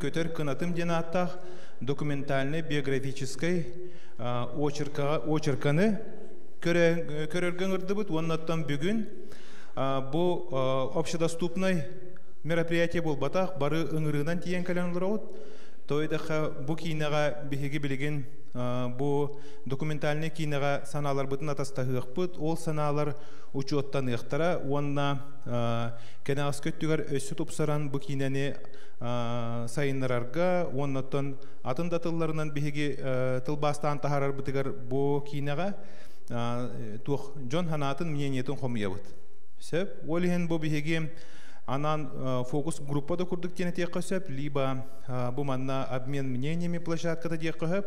көтөр кынатым денаттах документальный биографический очерканы көрөргөн ырдыбыт. Оннаттан бүгүн бу общедоступный мероприятие болбатах бары ыңырынан тиен каленларот. Тойдаха бу кинага биһиги билеген бу документальный кинага саналар бытын атастахыгпыт. Ол саналар учеттан ыктара. Онна кенагас көттүгөр өссү тупсаран бу кинени сайыннарарга, оннаттан атын датылларынан биһиги тылбастан тахарар бытыгар бу кинага тух Джон Ханатын мнениетін хомыябыт. Сөп, олиген бу биһиги анан фокус группада курдык тене текка сөп, либо бу манна обмен мнениями площадкада текка хөп.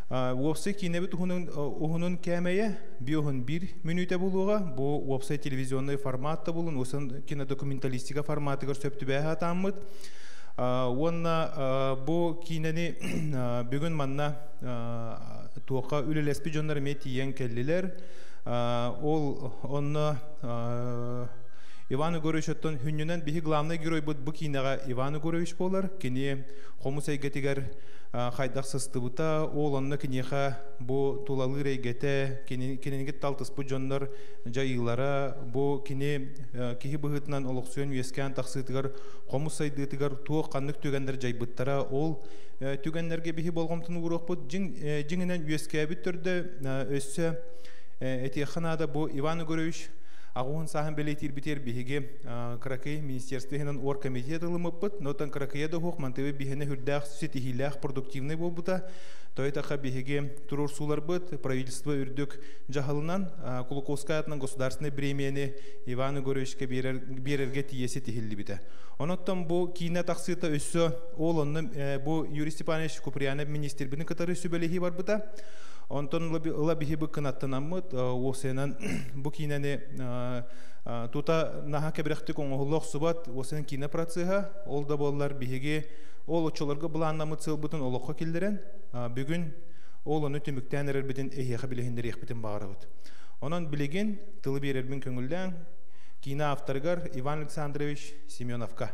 Вопсы кинебит ухунун кәмәйе биохун 1 минута булуга, бу вопсы телевизионный форматта булун, усын кинодокументалистика форматыгар сөптү бәһә таммыт. Онна бу кинени бүгүн манна туока үлелеспи жоннар метиен келлилер. Ол онна Иван Егорович оттон хүннүнен биһи главный герой бу кинага Иван Егорович болар. Кини хомус әйгетигер хайдак сыстыбыта, ол онна кинеха бу тулалы рейгете, киненигит талтыс бу жоннар жайылара, бу кини кихи быгытынан олоксуен үескән таксытыгар хомус әйдетигер туок каннык түгәндер жайбыттара, ол түгәннәргә биһи болгомтын урак бу жиңенен үескә биттөрдө өссө этиханада бу Иван Егорович Агуын сахан белетир битер биһиге Кракей министерствоһынан оргкомитет ылымыппыт, нотан Кракейда хук мантыбы биһине хүрдәх сетихилях продуктивный болбута, тойтаха биһиге турур сулар быт, правительство үрдүк жахалынан Кулаковская атынан государственный премияны Иван Егоровичке берерге тиеси тихилли бите. Оноттан бу кине таксыта өссө олонны бу Юрий Степанович Куприянов министрбинин катары сүбелехи бар быта. Онтон ла биһиби кынаттанаммыт, осенен бу кинени тута наха кебрехти коңолох субат, осенен кине процеха, ол да боллар биһиги ол очолорга буланнамыт сылбытын олокко килдерен, бүгүн ол ону түмүктен эрбитин эхеха билегиндер эхбитин багарабыт. Онон билеген тылы берербин көңүлден кине авторгар Иван Александрович Семеновка.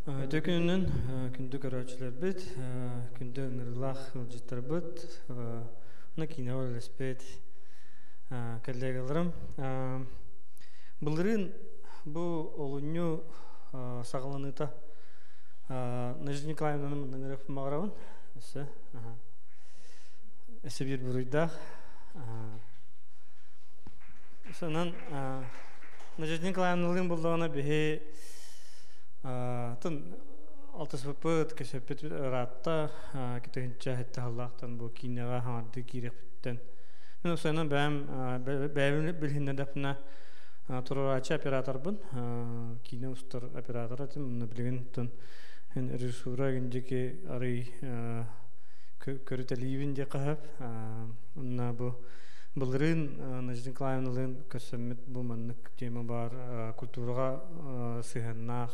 Дөгүнүн күндү көрөчүлөр бит, күндү нырлах жыттар бит, на кино леспет коллегаларым. Булрын бу олуню сагаланыта Надежда Николаевна ныңырып магырабын. Эсе бир буруйда. Сонан Надежда Николаевнанын булдыгына бихи тон алтысыппыт кесеппет ратта китегинче хетте халлахтан бу кинега харды киреппеттен. Мен осынан бәйбим билгендепна турачы операторбын. Кине устар оператор атым, муну билген тон режиссура гендеки ары көрүтелибин де кахап, унна бу Булрын Надежда Николаевнанын көсөммөт бу маннык тема бар культурага сыганнах.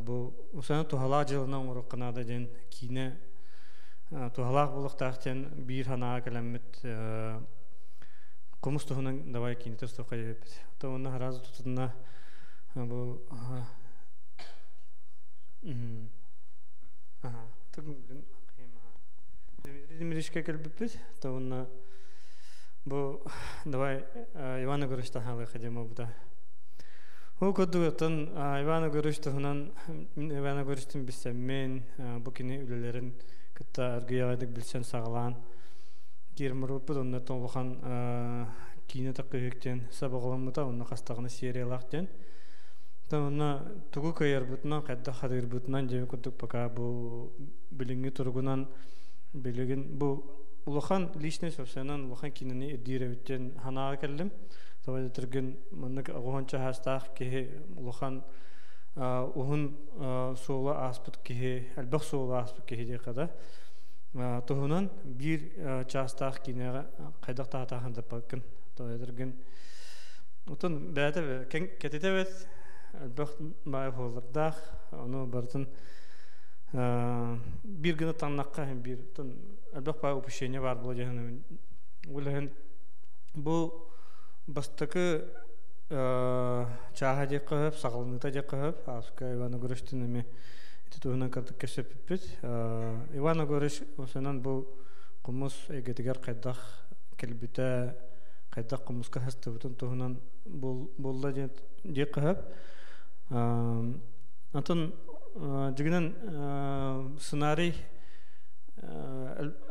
Бу усана тухалак жылынан урукканада ден кине тухалак булуктактен бир хана келеммет комустугунан давай кине тестокка деп. Тонна харазы тутунна бу төгүн Дмитрийшке келбеппиз. Тонна бу давай Иван Егоровичтан халы хадема буда. Ол көдүгөтөн Иван Егоровичтан Иван Егоровичтин бисеммен бу кине үлелерин кытта аргыягыдык билсен сагалан кирмуруппут онна толган кине такыктен сабагаламыта онна кастагына сериялактен. Тонна тугу кайырбытынан кадда хадырбытынан жебе көтүк пока бу билинги тургунан билеген бу улахан личный собственный улахан кинени диревтен ханага келдим. Тавай түрген мындык агонча хастах ки улахан ухун сола аспыт ки албак сола аспыт ки декада тухунан бир частах кинега кайдак таатахан деп бакын. Тавай түрген утун бәдә кететебет албак май холдах аны бартын бир гына таннакка бир албак па упущение бар булган. Улахан бу бастыкы чаха де кып, сагылныта де кып, аска Иван Горыштын эме титуына картык кесеппит. Иван Горыш осынан бу кумус эгетигер кайдах келбите кайдах кумуска хастыбытын туһунан болла де кып. Антон дигинен сценарий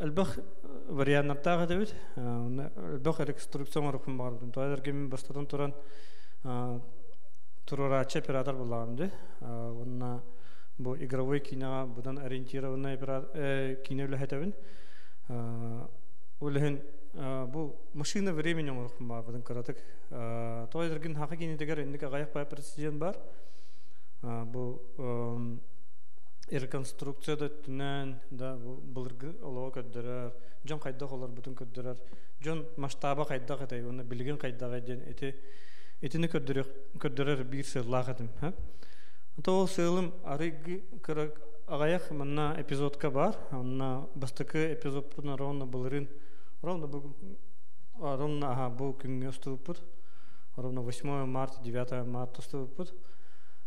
البخ вариант نتاعه داود البخ реконструкция маркум бар. Тойлар кем бастан туран турарача оператор буламды. Онна бу игровой кино будан ориентированный кино лехетевин. Улехен бу машина времени маркум бар. Будан каратык. Тойлар ген хакы кино дегер инде гаяк бай президент бар. Бу реконструкцияда түнен да булыргы олоо көддөрөр жон кайдак олар бүтүн көддөрөр жон масштаба кайдак эте уну билген кайдак эден этини көддөрөр бир сырлак этим ата ол сыйлым арыгы кырак агаяк мына эпизодка бар анна бастыкы эпизодтун ровно булырын ровно бу күнгө ступут ровно 8 марта 9 марта ступут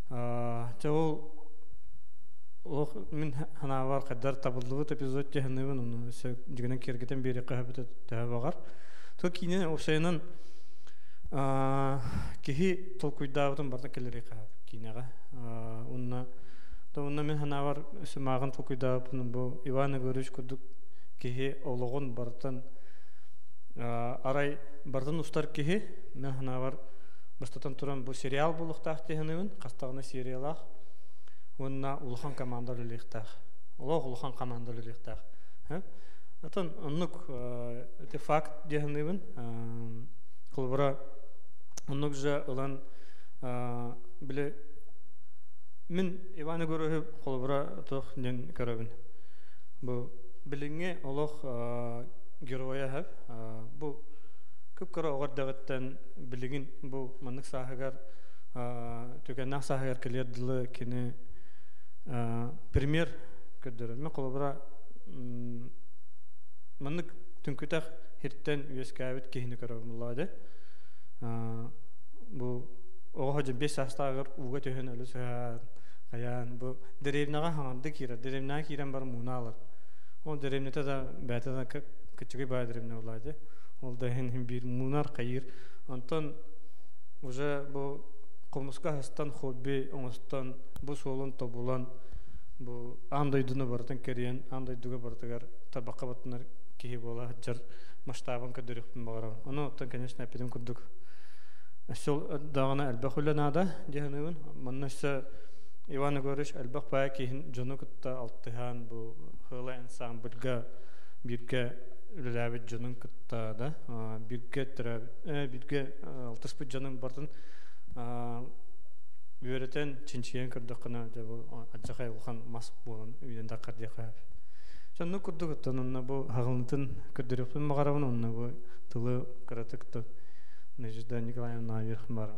ол Ох, мен ханавар кадар табылдыбыт эпизод жахныбын, уну жигенен кергетен бери кахабыт табагар. То кине осайнан кихи толкуйдабытын барда келери кахаб кинега. Унна мен ханавар сымагын толкуйдабытын бу Иван Горыш кудук кихи ологон бартан арай бартан устар кихи мен ханавар бастатан туран бу сериал булуктак техныбын, кастагына сериалах. Онна улхан командалы лихтах. Улхан командалы лихтах. Атан оннук это факт дегенебин. Кулбара оннук же улан биле мен Иван Горыш кулбара тох ден карабин. Бу билинге олох героя хаб. Бу көп кара огардагыттан билигин бу маннык сахагар түгеннак сахагар келердиле кине пример көддөрөр. Мен колобра маннык түнкүтак хирттен үескәбит кехине көрөмлады. Бу ого 5 састагыр уга төһөн өлүсө каян бу деревнага ханды кира, деревнага кирен бар муналар. Ол деревнете да бәтәдә кичиге бай деревне булады. Ол да һәм бир мунар кайыр. Антон уже бу комуска хастан хобби оңостан бу солон тобулан бу андайдыны бартан керен андайдыга бартагар табакка батнар кии бола жар масштабын көдөрүктүн багара. Аны оттан конечно эпидем курдук. Сол дагына албахуланада дегенебин. Маннаса Иван Горыш албах паки жону кытта алтыхан бу хыла ансамбльга бирге үлеләбит жонун кытта да бирге алтыспы жонун бартын Үйрәтен чинчиен кырдыкына жабы аджакай улхан мас болан үйден дакар дияқап. Сонны курдук оттанынна бу хагылнытын көрдөрөктүн магарабын онна бу тылы каратыкты Надежда Николаевна наверх бар.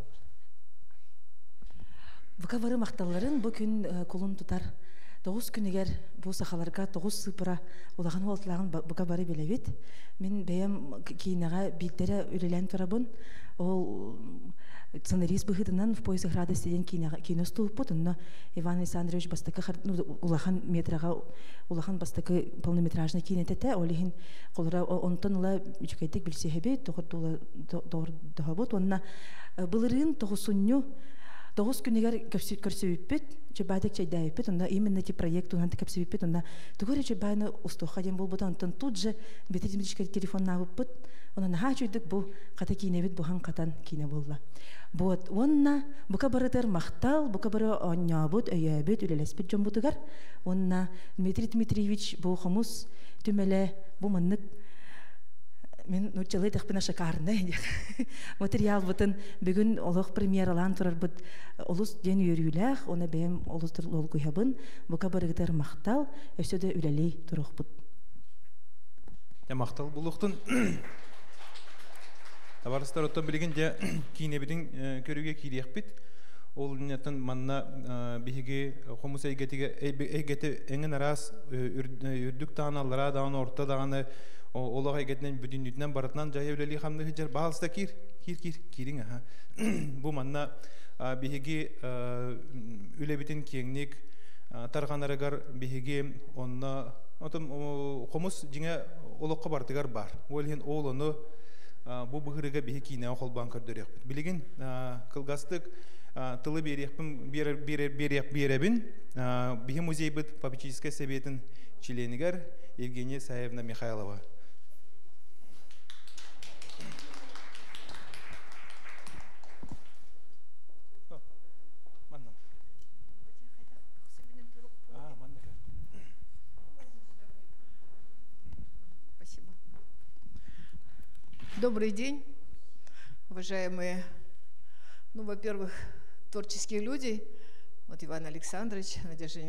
Букавары макталларын бу күн кулун тутар 9 күнегер бу сахаларга 9 сыпыра улаган олтлаган букавары белебит. Мен бәям кийинага билдере үлелен турабын. Ол сценарист быхытынан в поисках радости ден кино ступут, но Иван Александрович бастакы улахан метрага улахан бастакы полнометражный кинетете олихин колора онтон ла үчкәйтек билсехебе тогырдула дохабот онна былырын тогусунню 9 күнегер көрсөбүппүт чебадек чайдайппүт онда именно эти проект унан кепсебиппүт онда тугары чебайны устоха ден болбут онтон тут же бетизмдичке телефон набыппыт онан хачуйдык бу ката кинебит бухан катан кине болла. Вот онна бука барытыр мактал бука бары оннябыт өйөбүт үлелеспит жомбутугар онна Дмитрий Дмитриевич бу хомус түмеле бу маннык мен нучалы тахпына шакарны материал бутын бүгүн олох премьералан турар бут олус ден үйрүлэх оны бем олустур лол куябын бука барытыр мактал өсөдө үлелей турухбут. Я мактал булуктун Табарыстар оттан билген де кинебидин көрүгө кириякпит. ол нетен манна биһиги хомус эйгете энген арас үрдүк тааналара даан орта дааны олога эйгетнен бүтүнүтнен баратынан жайылели хамны хижер баалста кирин аха бу манна биһиги үлебитин кеңник тарганарыгар биһиги онна отом хомус жиңе олокко бартыгар бар олхин олону бу быгырыга биһикине холбан көрдөрөк билигин кылгастык тылы беребин биһи музей быт попечительский советин членигер Евгения Саевна Михайлова. Добрый день, уважаемые, во-первых, творческие люди. Вот Иван Александрович, Надежда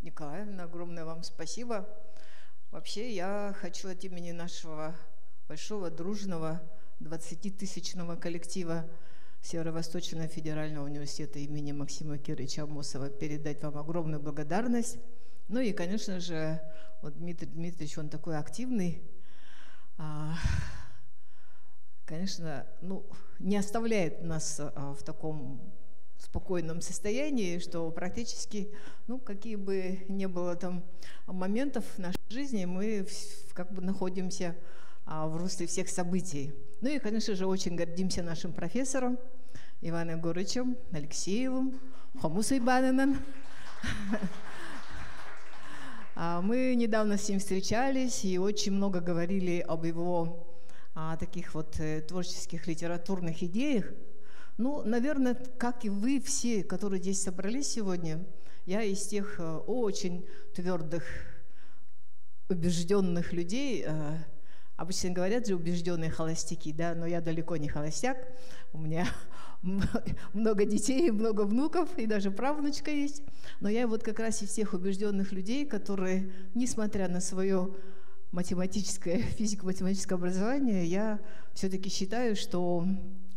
Николаевна, огромное вам спасибо. Вообще, я хочу от имени нашего большого, дружного, 20-тысячного коллектива Северо-Восточного федерального университета имени Максима Кировича Амосова передать вам огромную благодарность. Ну и, конечно же, вот Дмитрий Дмитриевич, он такой активный, конечно, не оставляет нас в таком спокойном состоянии, что практически, какие бы ни было там моментов в нашей жизни, мы как бы находимся в русле всех событий. Ну и, конечно же, очень гордимся нашим профессором Иваном Егоровичем Алексеевым, Хомусой Бананен. Мы недавно с ним встречались и очень много говорили об его таких вот творческих литературных идеях. Наверное, как и вы все, которые здесь собрались сегодня, я из тех очень твердых, убежденных людей. Обычно говорят же убежденные холостяки, да, но я далеко не холостяк. У меня много детей, много внуков, и даже правнучка есть. Но я вот как раз из тех убежденных людей, которые, несмотря на свое математическое, физико-математическое образование, я все-таки считаю, что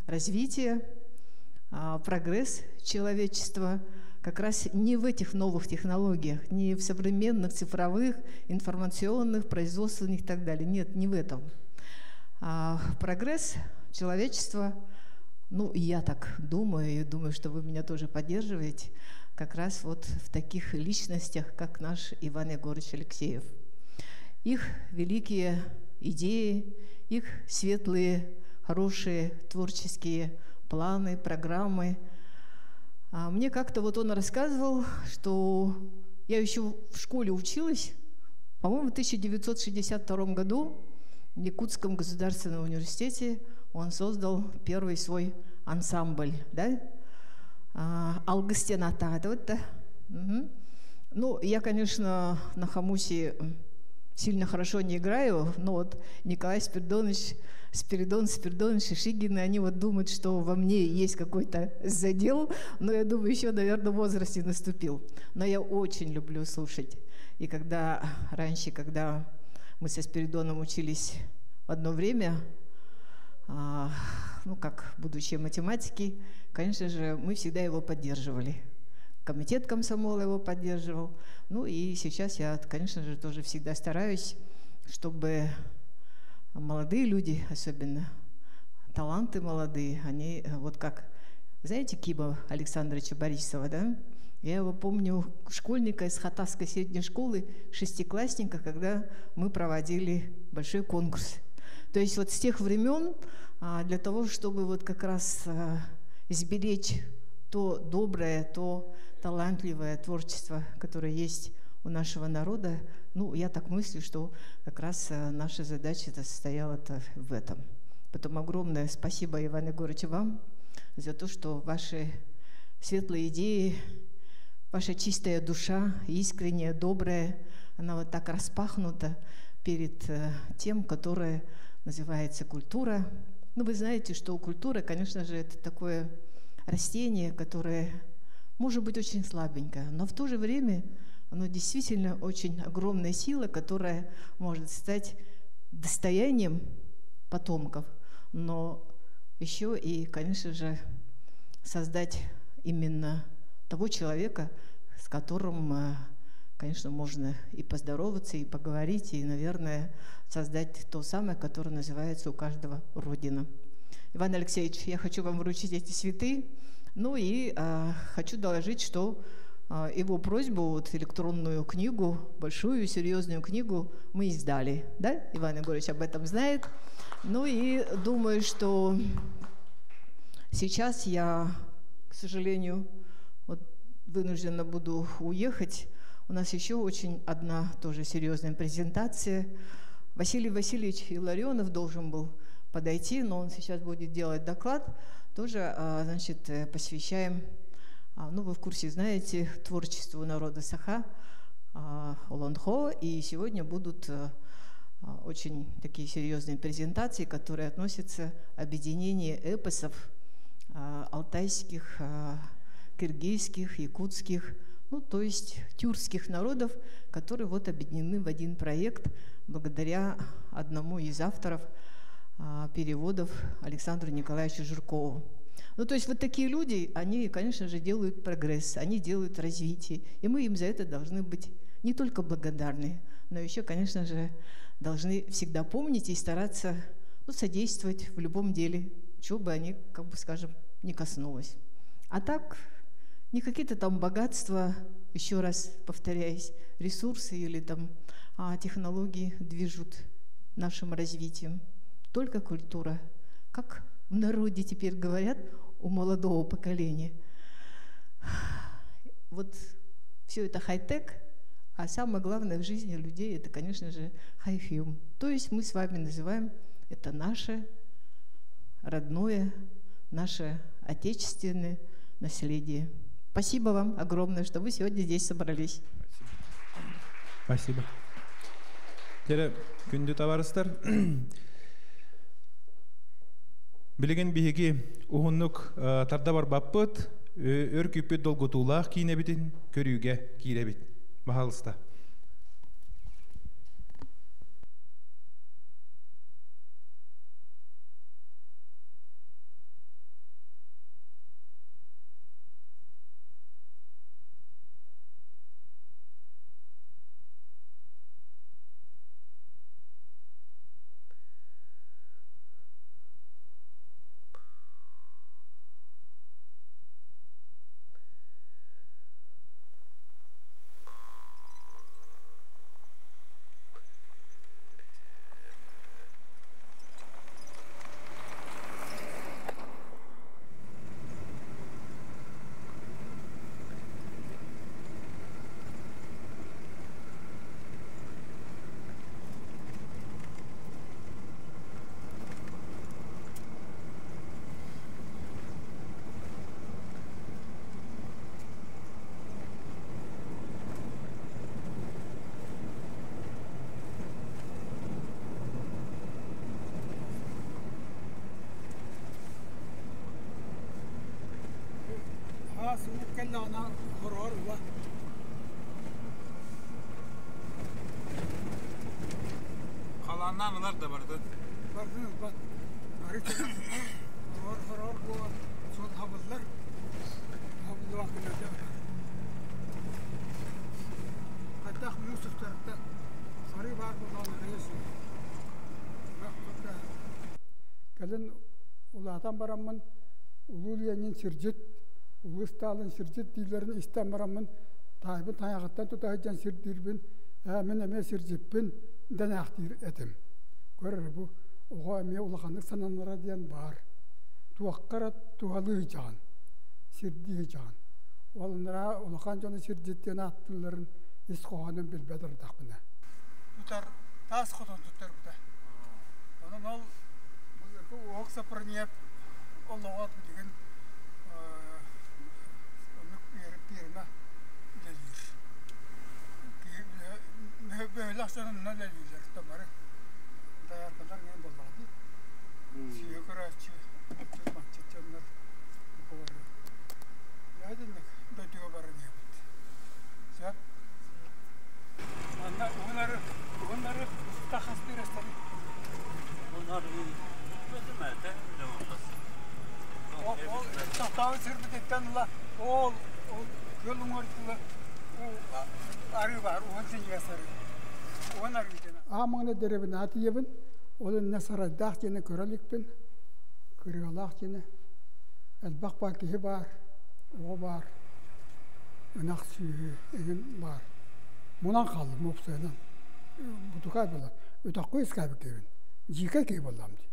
развитие, прогресс человечества как раз не в этих новых технологиях, не в современных цифровых, информационных, производственных и так далее. Нет, не в этом. Прогресс человечества, и я так думаю, и думаю, что вы меня тоже поддерживаете, как раз вот в таких личностях, как наш Иван Егорович Алексеев. Их великие идеи, их светлые, хорошие творческие планы, программы. Мне как-то вот он рассказывал, что я еще в школе училась, по-моему, в 1962 году в Якутском государственном университете он создал первый свой ансамбль, да? Алгыстената, вот да? Я, конечно, на хомусе сильно хорошо не играю, но вот Николай Спиридонович, Спиридонович и Шишигин, они вот думают, что во мне есть какой-то задел, но я думаю, еще, наверное, в возрасте наступил. Но я очень люблю слушать. И раньше, когда мы со Спиридоном учились в одно время, как будущие математики, конечно же, мы всегда его поддерживали. Комитет комсомола его поддерживал. И сейчас я, конечно же, тоже всегда стараюсь, чтобы молодые люди, особенно таланты молодые, они вот как, знаете, Киба Александровича Борисова, да? Я его помню, школьника из Хатасской средней школы, шестиклассника, когда мы проводили большой конкурс. То есть вот с тех времен для того, чтобы вот как раз изберечь то доброе, то талантливое творчество, которое есть у нашего народа, я так мыслю, что как раз наша задача состояла в этом. Потом огромное спасибо, Иван Егорович, вам за то, что ваши светлые идеи, ваша чистая душа, искренняя, добрая, она вот так распахнута перед тем, которое называется культура. Вы знаете, что культура, конечно же, это такое растение, которое может быть очень слабенькое, но в то же время оно действительно очень огромная сила, которая может стать достоянием потомков, но еще и, конечно же, создать именно того человека, с которым, конечно, можно и поздороваться, и поговорить, и, наверное, создать то самое, которое называется у каждого Родина. Иван Алексеевич, я хочу вам вручить эти цветы. Ну и хочу доложить, что его просьбу, вот электронную книгу, большую серьезную книгу мы издали. Да? Иван Егорович об этом знает. Ну и думаю, что сейчас я, к сожалению, вот вынуждена буду уехать. У нас еще очень одна тоже серьезная презентация. Василий Васильевич Илларионов должен был подойти, но он сейчас будет делать доклад. Тоже, значит, посвящаем, ну, вы в курсе знаете, творчеству народа Саха, Олонхо. И сегодня будут очень такие серьезные презентации, которые относятся к объединению эпосов алтайских, киргизских, якутских, ну, то есть тюркских народов, которые вот объединены в один проект благодаря одному из авторов переводов Александру Николаевичу Жиркову. Ну, то есть вот такие люди, они, конечно же, делают прогресс, они делают развитие, и мы им за это должны быть не только благодарны, но еще, конечно же, должны всегда помнить и стараться, ну, содействовать в любом деле, чего бы они, как бы скажем, не коснулось. А так, не какие-то там богатства, еще раз повторяюсь, ресурсы или там технологии движут нашим развитием. Только культура. Как в народе теперь говорят у молодого поколения. Вот все это хай-тек, а самое главное в жизни людей это, конечно же, хай-фьюм. То есть мы с вами называем это наше родное, наше отечественное наследие. Спасибо вам огромное, что вы сегодня здесь собрались. Спасибо. Теперь күнді табарыстар. Билеген биһиги уһуннук тарда бар баппыт, өр күппет долгутулах кийнебитин көрүүгө кииребит. Бахалыста. Kalanlar da vardı. Vardı, bak. Haritadan horor bu son havuzlar. Havuzlar hakkında. Hatta Yusuf tarafta sarı var bunlar neyse. Bak. Kalın ulatan baramın Ululiye'nin sircit, Ulustal'ın sircit dillerini İstanbul'un Tayyip'in tayakattan tutayacağın sirdirbin, hemen eme sircipin denaktir etim. Görür bu, oğa eme ulağanlık sananlara diyen var. Tuakkarat tuhalıyacağın, sirdiyeceğin. Onlara ulağan canı sircitten attıların iskoğanın bilbedir takbına. Tutar, tas kutan tutar bu da. Onun ol, bu oğuk sapırıniyep, Allah'a bilgin birine ilerliyor. Böyle aslında ne ilerliyor tabii. Dayantılar ne buladı? Şeye göre bahçeler bu var. Ya demek dötüyor barın yaptı. Sen onları takas bir rastladı. Onlar bir mete ne olmaz. O tahtağı sırtı etten la Ол гөлің ортылы ары бар, онсын ясары. Он ары етені. Амаңны дәребін аты ебін, олын насарадақ жені көрелікпін, көрелақ жені. Әлбақ бақығы бар, о бар, үнақ сүйі егін бар. Мұнан қалды мұқсайынан. Бұтықай болады. Өтақ қой іскай бікебін. Жиқа кей болам dey.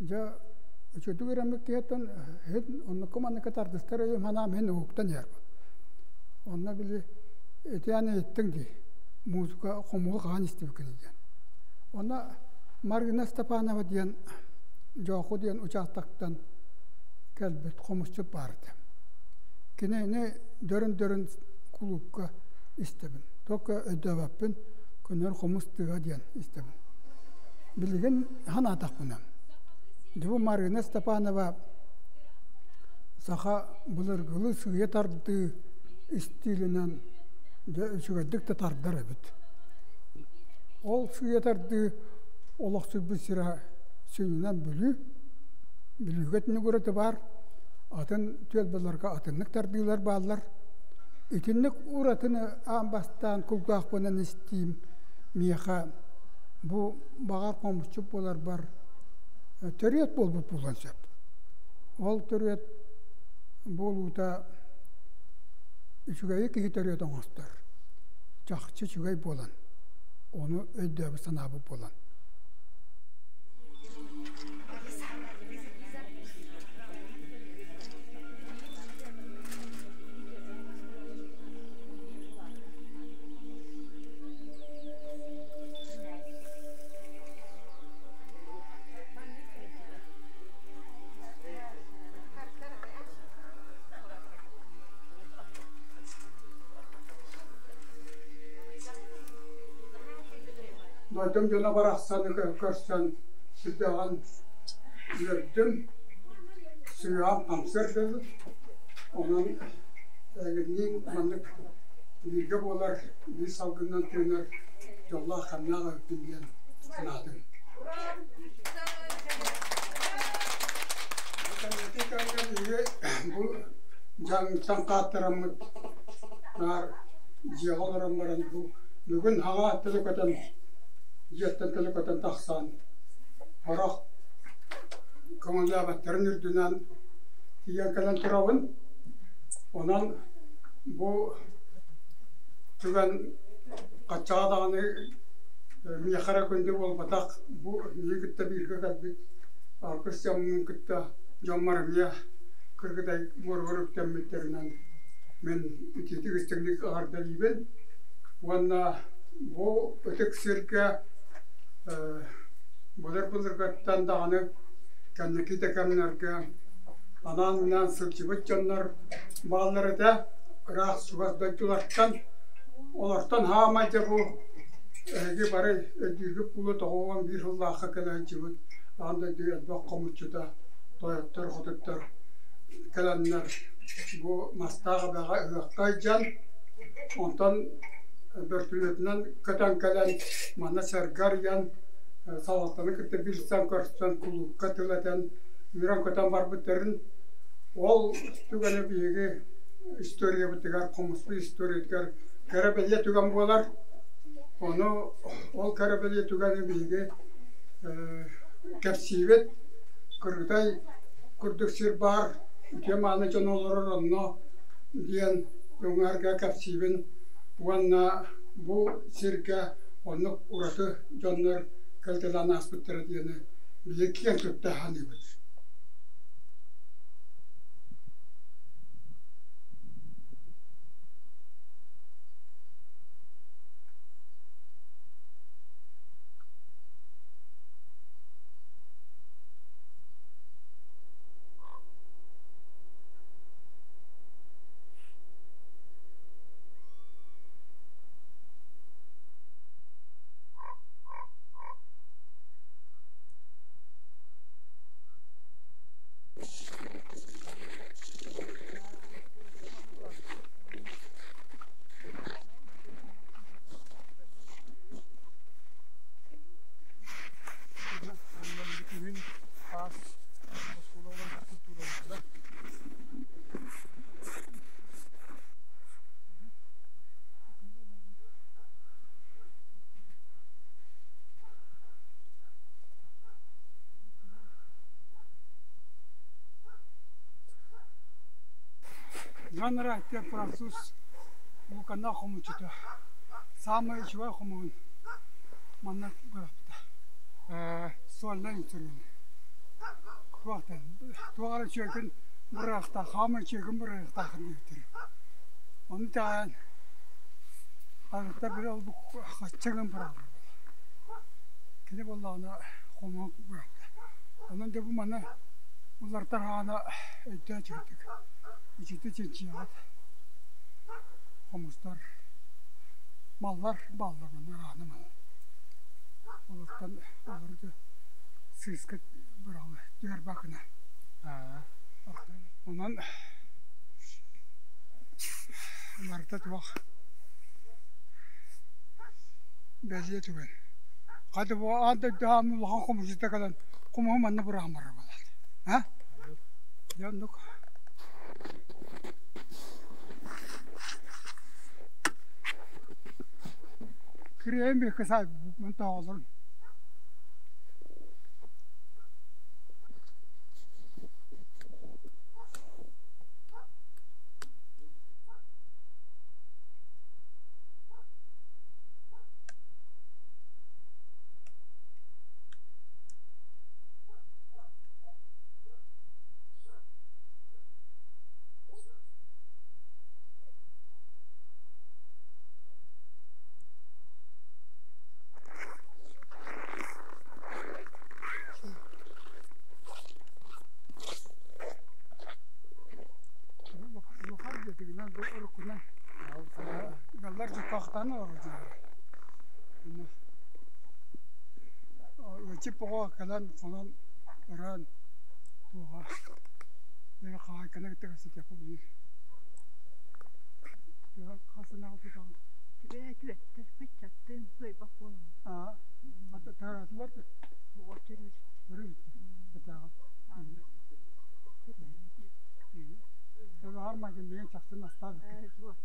Ja, çünkü öğrenmek gerekten hep onu komandı kadar dışarı mana men oktan yer. Onlar bile etiyane ettin di. Müzika komuğu kan istiyor kinigen. Ona Marina Stepanova diyen Joku diyen uçaktan gelbet komuşçu vardı. Kine ne dörün kulüpka istemem. Toka ödevapın kunlar komuştuğa diyen istemem. Bilgen han atak bunam. Dibu Marina Stepanova saha bulurgulu suya tardı istilinden de şugadık da tardır evet. Ol suya tardı olaq sübü sıra sününden bülügetini görüntü var. Atın tüelbelerge atınlık tardılar bağlar. İkinlik uğratını ambastan kulgaqpınan isteyim miyaqa bu bağar komuşçu bolar var. Töriyet bol bulansap. Ol töriyet boluda üçügeyi ki töriyet oğastar. Çakçı çügey bolan. Onu öddebi sanabı bolan. Madem canavar aksanı karşıdan sütağın verdim, suyam amsırdı. Onun elinin manlık bilgi olar, bir salgından tüner, yolla kannağa bilgen sınadım. Bu can kattıramı, ciğalarım var bu. Bugün hava telefon Jetten telefon taksan, harak komandabat ternirdunan diyen kalan turavın, onan bu tügen kaçağdağını miyakara kundu bol batak bu yigit'te bir kalbit arkası jammun kitta jammar miya kırgıday morgoruk temmitterinden men ütütü isteklik ağırda liben vanna bu ötek sirke bular kattan dağını kendi tekamlarga anan minan sırçıbıt canlar bağları da rağ suvatdakilardan olardan hamayca bu ege bari ödülük bulu toğuan bir hıllaha kalan çıbıt anda diye bakkomutçuda toyaktar hoduktar kalanlar bu mastağa bağa ıhkaycan ondan Bertületinden katan kalan mana sergaryan savatanı kıta bilsen karşıdan kulu katılatan miran katan var biterin ol tügene biyege istoriya bitigar komuslu istoriya karabelye tügan bolar onu ol karabelye tügene biyege kapsivet kırgıtay kurduk sir bar kemanı can olur onno diyen yongarga kapsiven Wanna bu sirka onu uğratı canlar kaltelan aspetleri diyene bilekliyen köpte hanibir. жанра те француз лукана хомучута. Самый чуа хомун. Манна барапта. Суаллан түрен. Вақтан. Туғалы чөкін бұрақта, хамыр чөкін бұрақта қырын өтір. Оны тағын ағытта бір ол қачығын бұрақта. Кені болла оны хомун бұрақта. Onun da bu mana bunlar tarhana ihtiyaç ettik. İçinde çiçeğat, humuslar, mallar bunlar hanım. Onlardan onları da sızkıt bıralı diğer bakına. Ondan onları da tuğ beziye tuğun. Hadi bu anda daha mutlaka humusda kalan Como manna burama rabalat. Ha? Yandık. Krem bir kısa manta olur. Tipo kalan konon ran tuha ne khay kana tekasi yapabilir. Ya kasana tutan. Evet, taşmaçtın böyle bakın. Hatta taraflar da Oturuyor. böyle. Hatta. Tabii her makin diye çaksın hasta. Evet, bu.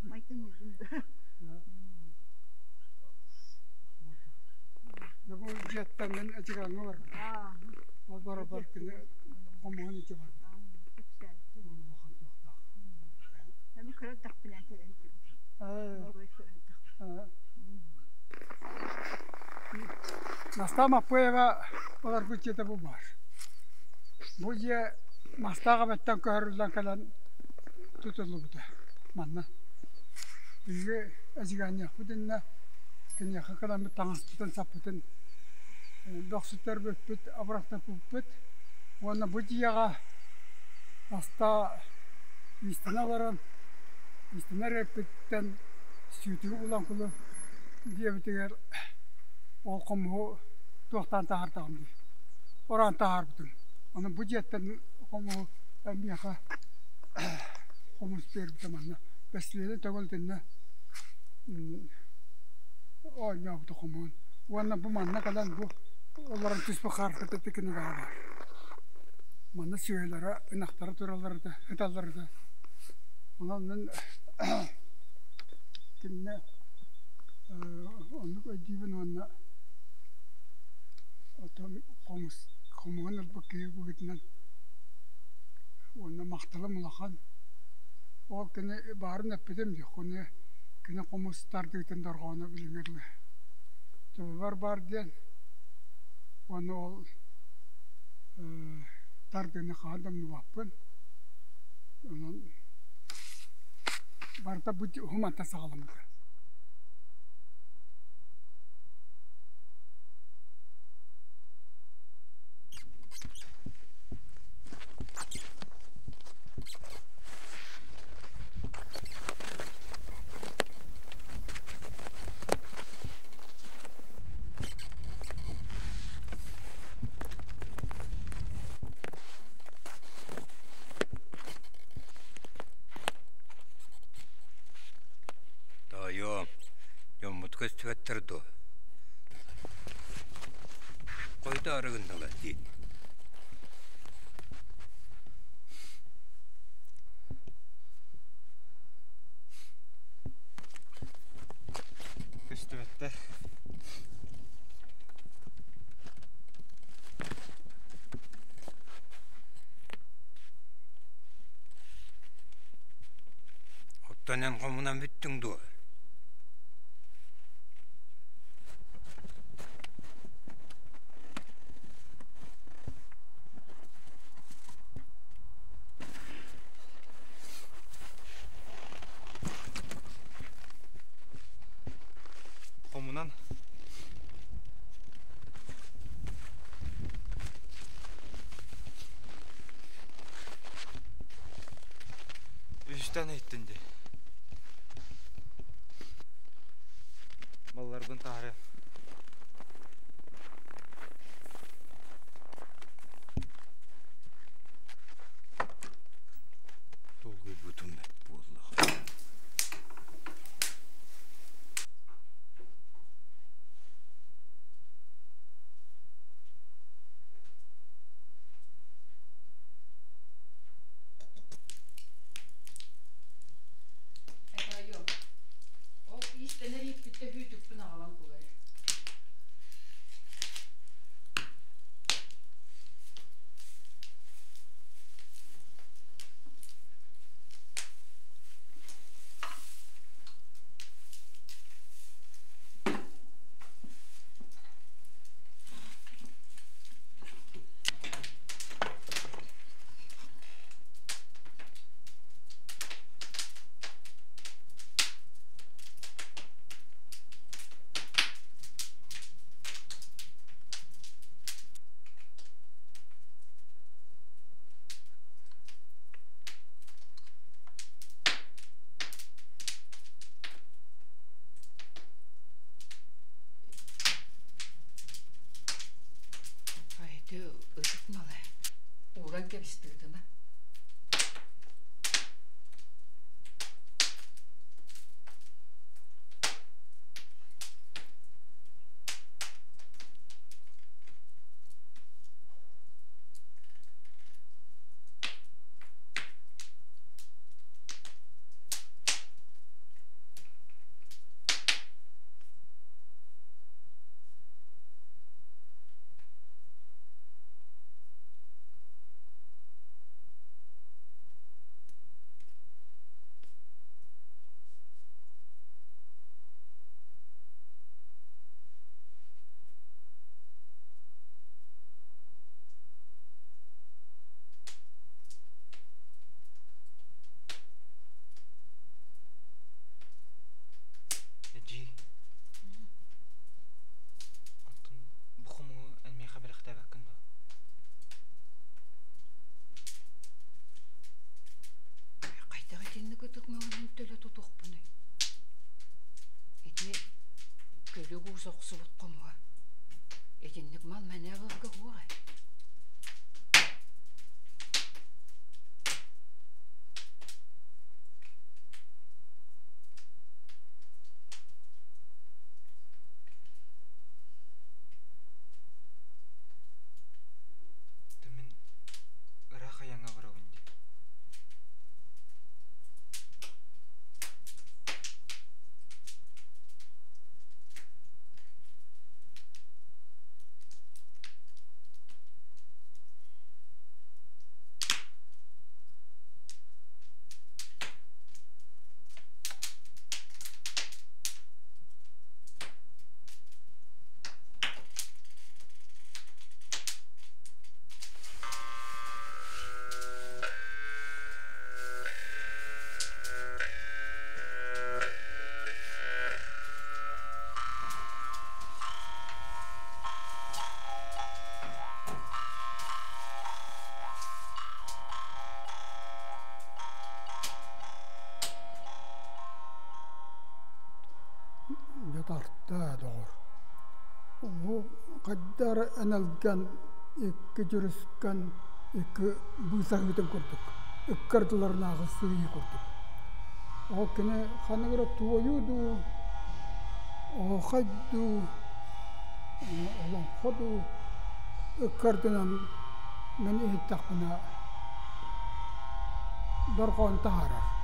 Maytın yüzünde. Ne bu cihetten ben açıklanma var. O beraber ki komuğun içi var. Çok güzel. Hem kırık takpilen televizyon. Настама поева олар бүчете бу бар. Бу же мастага беттен көрүлгөн калан тутулубута. Манна. Биге ажигания худинна кenya хакалан таңастын сапытын доксуттар бүт абракта бүт. Вона бу жияга аста истаналаран истанарепттен сүйтүгү улан кулу диебитер ол кому тоқтан тағартағым дей. Оран тағар бүтін. Оны бүджеттен кому әмбияқа комуз беріп таманна. Бәсіледі төгілдінна ойна бұты комуын. Оны бұл манна қалан бұл оларын түспі қарқыты текіні баға. Манна сөйлері, үнақтары туралары да, үталары да. Онын кенне onu ödüğün ona otom komuğun bakıyor bu gitmen ona mahtalı mulakan o kene barın yapıdım diyor kone kene komus tardı gitten dargana bilinirli tabi var diyen onu ol tardığını kadam nuvapın onun barda bu humanta sağlamdı. Köstüvettirdi. Koyda arıgındalar değil. Köstüvette. Kanyan komunan bittung do. Komunan. Üstten ettin de. Mallargun tarih. Dolguy bütün met boğulaq. Tarttaa doğru. O kadar analgan iki juruskan iki busahıtın kurduk. Ikkardılarına ağısıyı kurduk. O kine hanıgra tuğayudu. O haydu. Olan kodu. Ikkardınan men ihtakbına darqan taharar.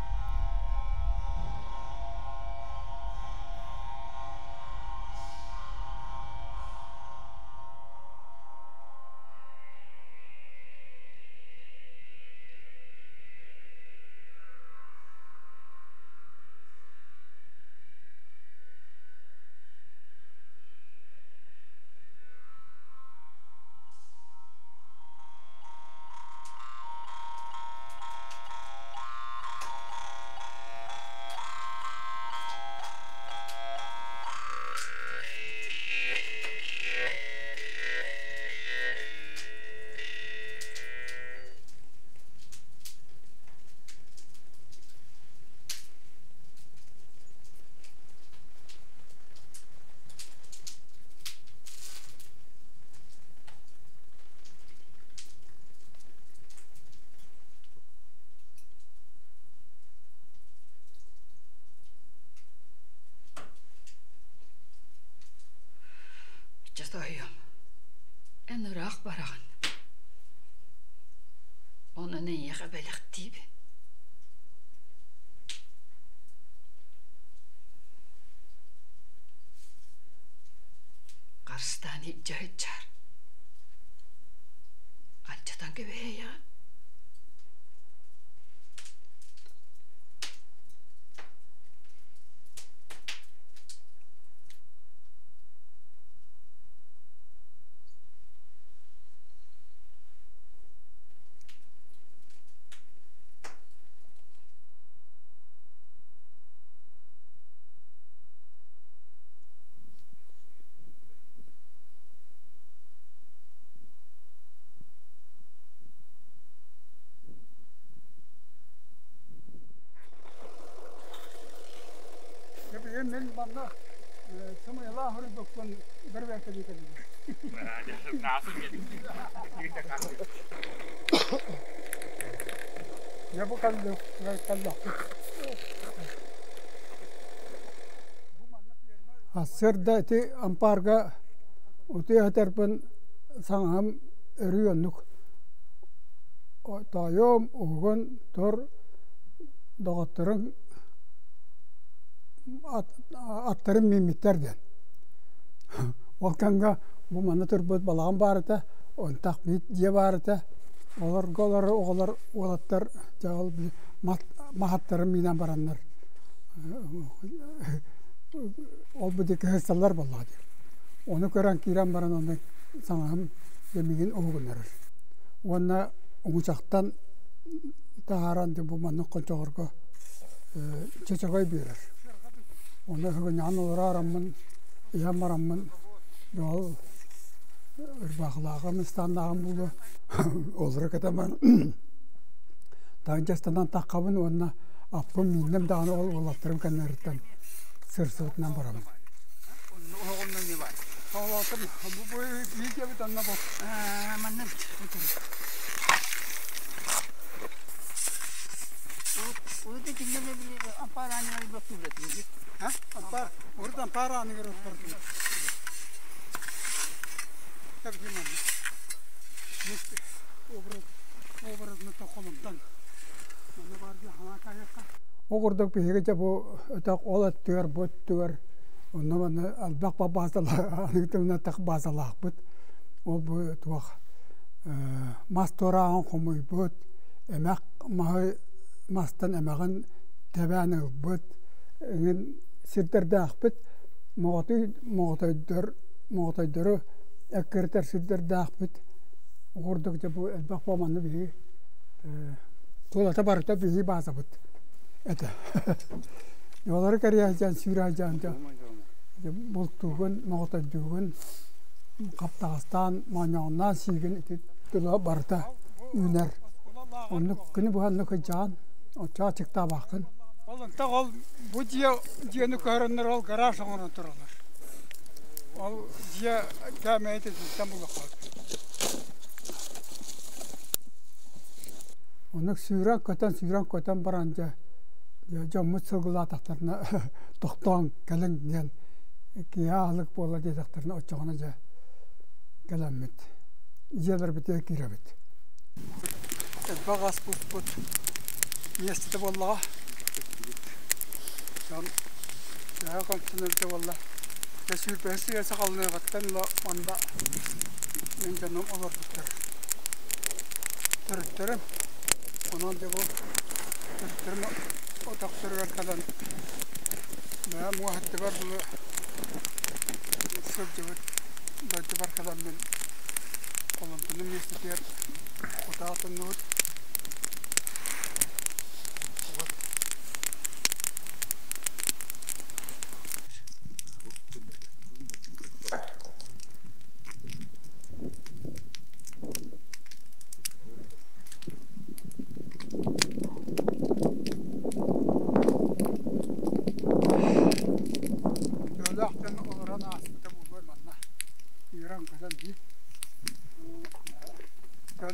Toyum. En raak baragan. Onun en yağı belirttiği. Karstani cahitçar. Ançatan gibi ya. من بنا ثم الله هرب بكون بربع كذي كذي يا بو كذا كذا هسر داتي أمبارغا وتي هتربن سانهم ريونك تايوم وغن تور دغترن attırım mimitlerden. Olkanga bu mana turbut balağın barıta, on takbit diye barıta, olar olatlar cağal mahattarım miden baranlar. Ol bu deki hırsallar balladı. Onu gören kiran baran onu sanağım demigin oğunlarır. Ona uçaktan taharan bu mana konçağırga çeçeğay birer. Onda hıgın yanılaramın, yamaramın, yol ırbağlağım istandağım bulu. Olur kataman. Tancastandan takkabın ona appım minnem dağını olattırım kanarıttan. Sır sıvıtından baramın. Oğlundan ne var? Allah'ım bu büyük bir tanına bak. Amanın. O da dinleme bile aparanı bakıyor. Ha? Ampar, oradan paranı görüp pardon. Tabii ki man. İşte obraz mı tokulumdan. Onu var ya hana kayaka. O kurduk bir hege bu ötek olat diyor, bot diyor. Onu bana albak babasala, anıktımına tak basalak bot. O bu tuğ mastorağın komuy bot. Emek mahı mastan emeğin tebeğini bot. Ingin sirter dağpıt, moğtaydır, ekkerter sirter dağpıt, oğurdukça bu elbaq bamanı bihi, tuğlata barıta bihi basabıt. Ete. Yolları kariyacağın, süracağın, bultuğun, moğtayduğun, Kaptağıstan, manyağından silgin, tuğla barıta üner. Onu günü bu hanını kıyacağın, o çağ çıkta bakın. Oğlum da ol bu diyeni görünür ol garaj onu dururlar. Ol diye gelmeydi İstanbul'a kaldı. Onu suyran köten baranca camı sığıla taktarına doktan gelin diyen kiyalık bola diye taktarına uçağına gelemmet. İceler bitiyor kirebet. Bağas put. Niyesete vallahi. Ya kontinente valla. Kesür pesi ya sakalına kattan la manda. Ben canım olur tutar. Tırtırım. Onun da bu tırtırım o taktırır kalan. Ben muhatte var bunu. Sırcıvıt. Dörtü var kalan ben. Kolumtunum yesitiyer. Otağıtın nut.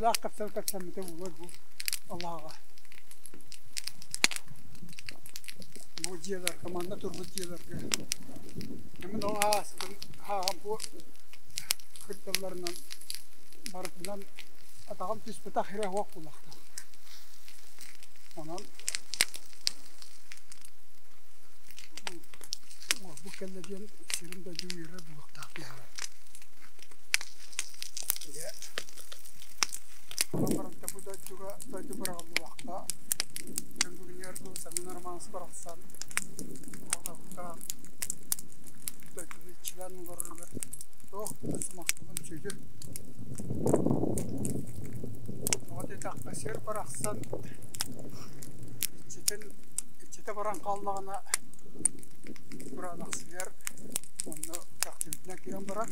لا قتل كتم تقول الله بو جيلر كمان نتور بو جيلر من هو ها بو kırklarından barıtından atağım tüspüta hire huak kulakta. Ondan bu kellediğin sırında düğüre bulakta. Ya. Barıtta bu da juga da bırakıldı vakta. Çünkü dünyada seminer manası bıraksan. Orada da çilen varırlar. Çok ısmaktımın çünkü. Oda takta ser bıraksan içite varan kallağına buran aksıyer. Onu taktivitine giren bırak.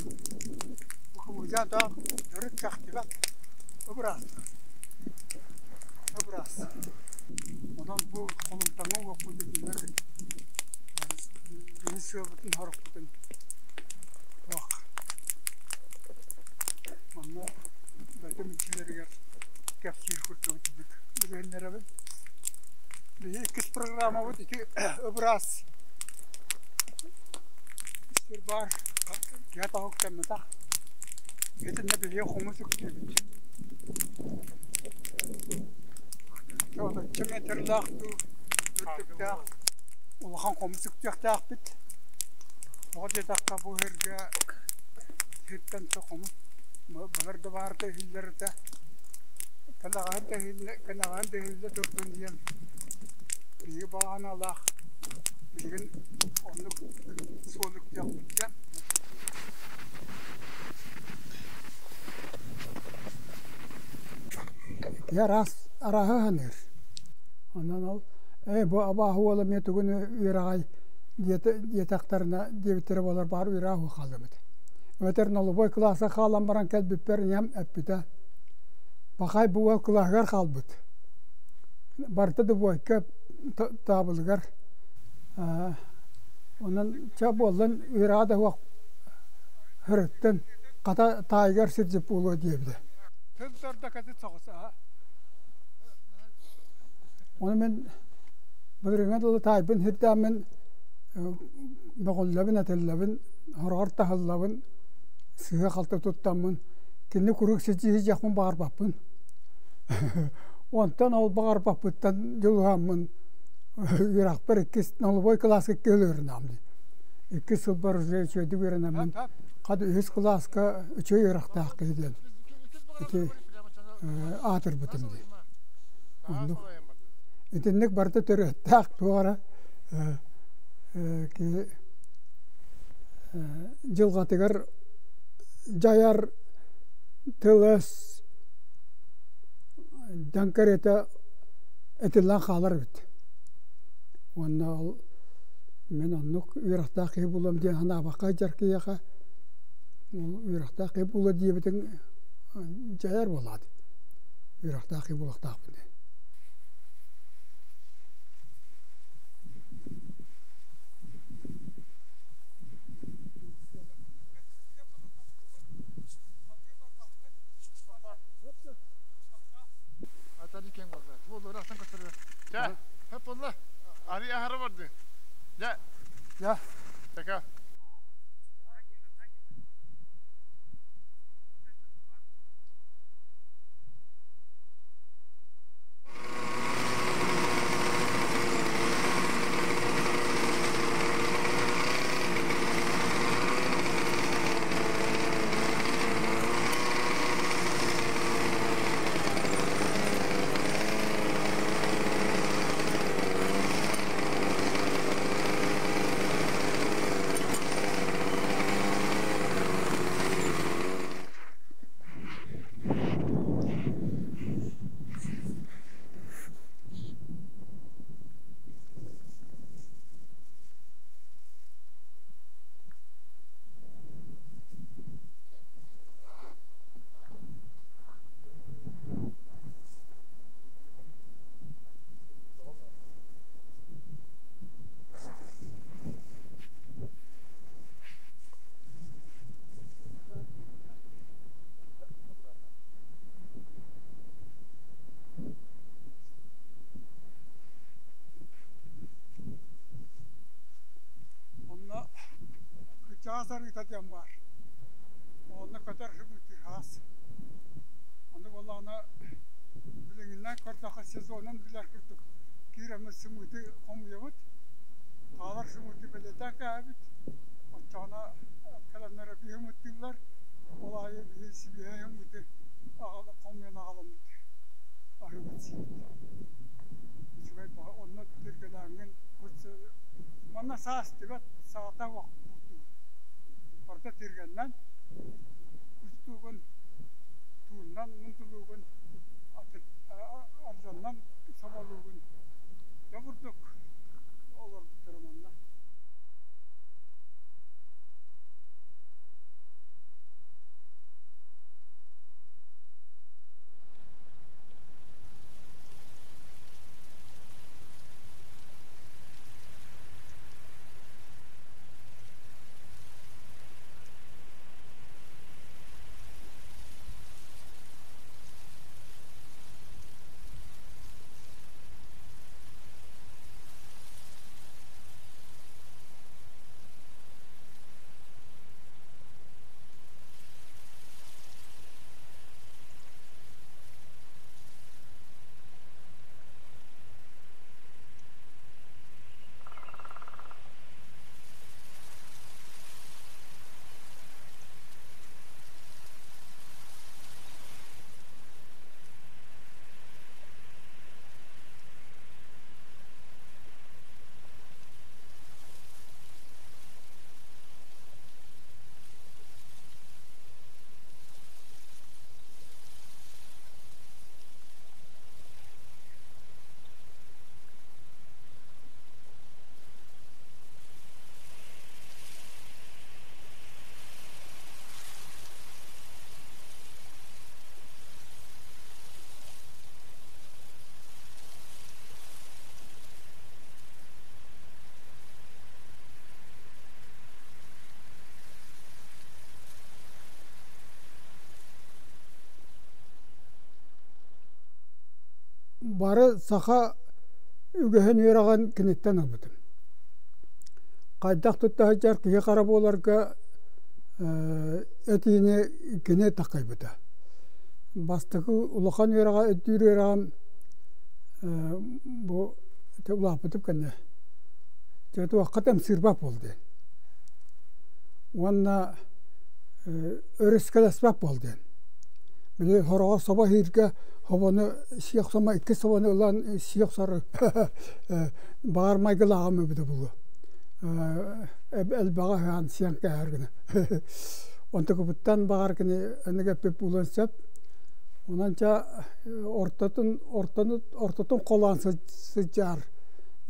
Bu kıvıca da dörük taktivat. Öbüraz. Ondan bu kolumtanın okudu günler. Beni söylediğin harfıdın. Bak. Ondan da mütçileri gel. Kapsir kurtuldu. Güvenlere ben. Bir iki programa var. İki öbüraz. Bir var. Yata hoktamda. Yetin ne biliyor komusu kutuyor. Çoğda çemeterlaktı. Öttükte. Улахан комсук жахтаах бит. Одетакка бу хэргэ хэттэн комс бэлэрдэ баарда хиллэрдэ. Канагаанда хиллэ төртөн диэн. Би бааналах. Бигэн оннук суулук жахтя. Я раз араханер. Ondan bu abah oğlum yetugunu virağay yetaktarına devitleri olar bar virağı kaldım. Öterin olu boy klasa kalan baran kelbipper yem epide. Bakay bu klahgar kalbut. Barta da boy kep tabılgar. Onun çab olan virağı da vak hırıttın. Kata taygar sircip ulu diyebdi. Tıldarda katı çoğusa. Onu ben بدرنا دول تايبن هدا من بقول لبن أتلبن هرارت هاللبن سيها خلطة تطمن كني كروك سجيه جاكم بار بابن وانتن أول بار بابن تن جلوها من يراق بركيس نالبوي كلاس كيلور نامدي إكيس البرجة شو دبيرنا من قد يهس كلاس كا شو يراق تاقيدين إتي آتر بتمدي إنك برضه ترتاح توارا كي جلغاتير جاير تلس دانكريتا اتلان خالرت وانا من النك يرتاح يبولم دي هنا بقى جركي يخا يرتاح يبول دي بتن جاير ولاد يرتاح يبول اختاق بني Ya, hep Allah. Araya harap vardı. Ya. Tekrar. Çağsarı tatıyan var. Onunla Öter hümuti has. Onu vallahi bilingine kortaka sezonun bilir kırtık. Kiremiz hümuti komuyavut. Kalar hümuti belirten kabit. Çana kalanlara bir hümuti olayı bir hümuti ağla komuyana ağlamıdı. Ayıbıt siydi. Şöyle onu Türkiye'den bana saat evet saate vakit buldu. Orada Türkiye'den kustuğun tuğundan muntuluğun arjandan sabaluğun yapırdık. Olur bu durumunda. Bары саха үгәһен яраган кинеттен абытым. Кайдак туттахар кие карап оларга этине кине такайбыта. Бастыгы улахан ярага өттүр яраган бу теулапытып кенне. Жету вакытым сырбап болду. Уанна өрескелесбап болду. Биле хорого соба хирге Havana siyah sama iki savana olan siyah sarı bağırmayı lağımı bir de bu. El bağı han siyah kârgine. Onta kuputtan bağırgine enge pep ulansap. Onanca ortatın kolan sıcar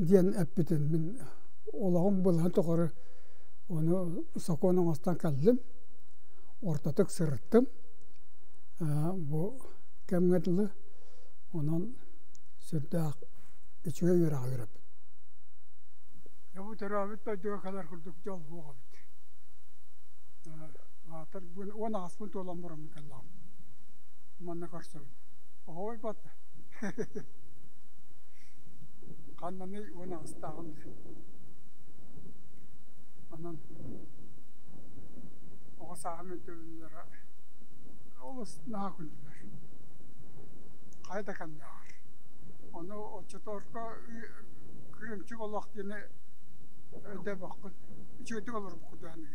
diyen epbiten min olağım bulhan tokarı onu sakonun astan kaldım. Ortatık sırıttım. Bu Kemgetli onun sırtı içine yürü ayırıp. Ya bu teravit de diyor kadar kurduk yol bu abit. Atar bu ona asfalt olan var mı kallam. Manna karşı. Oy bat. Kanını ona astağın. Anan. O sahamet dönülere. Olus nakundular. Kayda kanlar. Onu o çatorka kırımçık olak diye öde bakın. İçöydük olur bu kudu hani.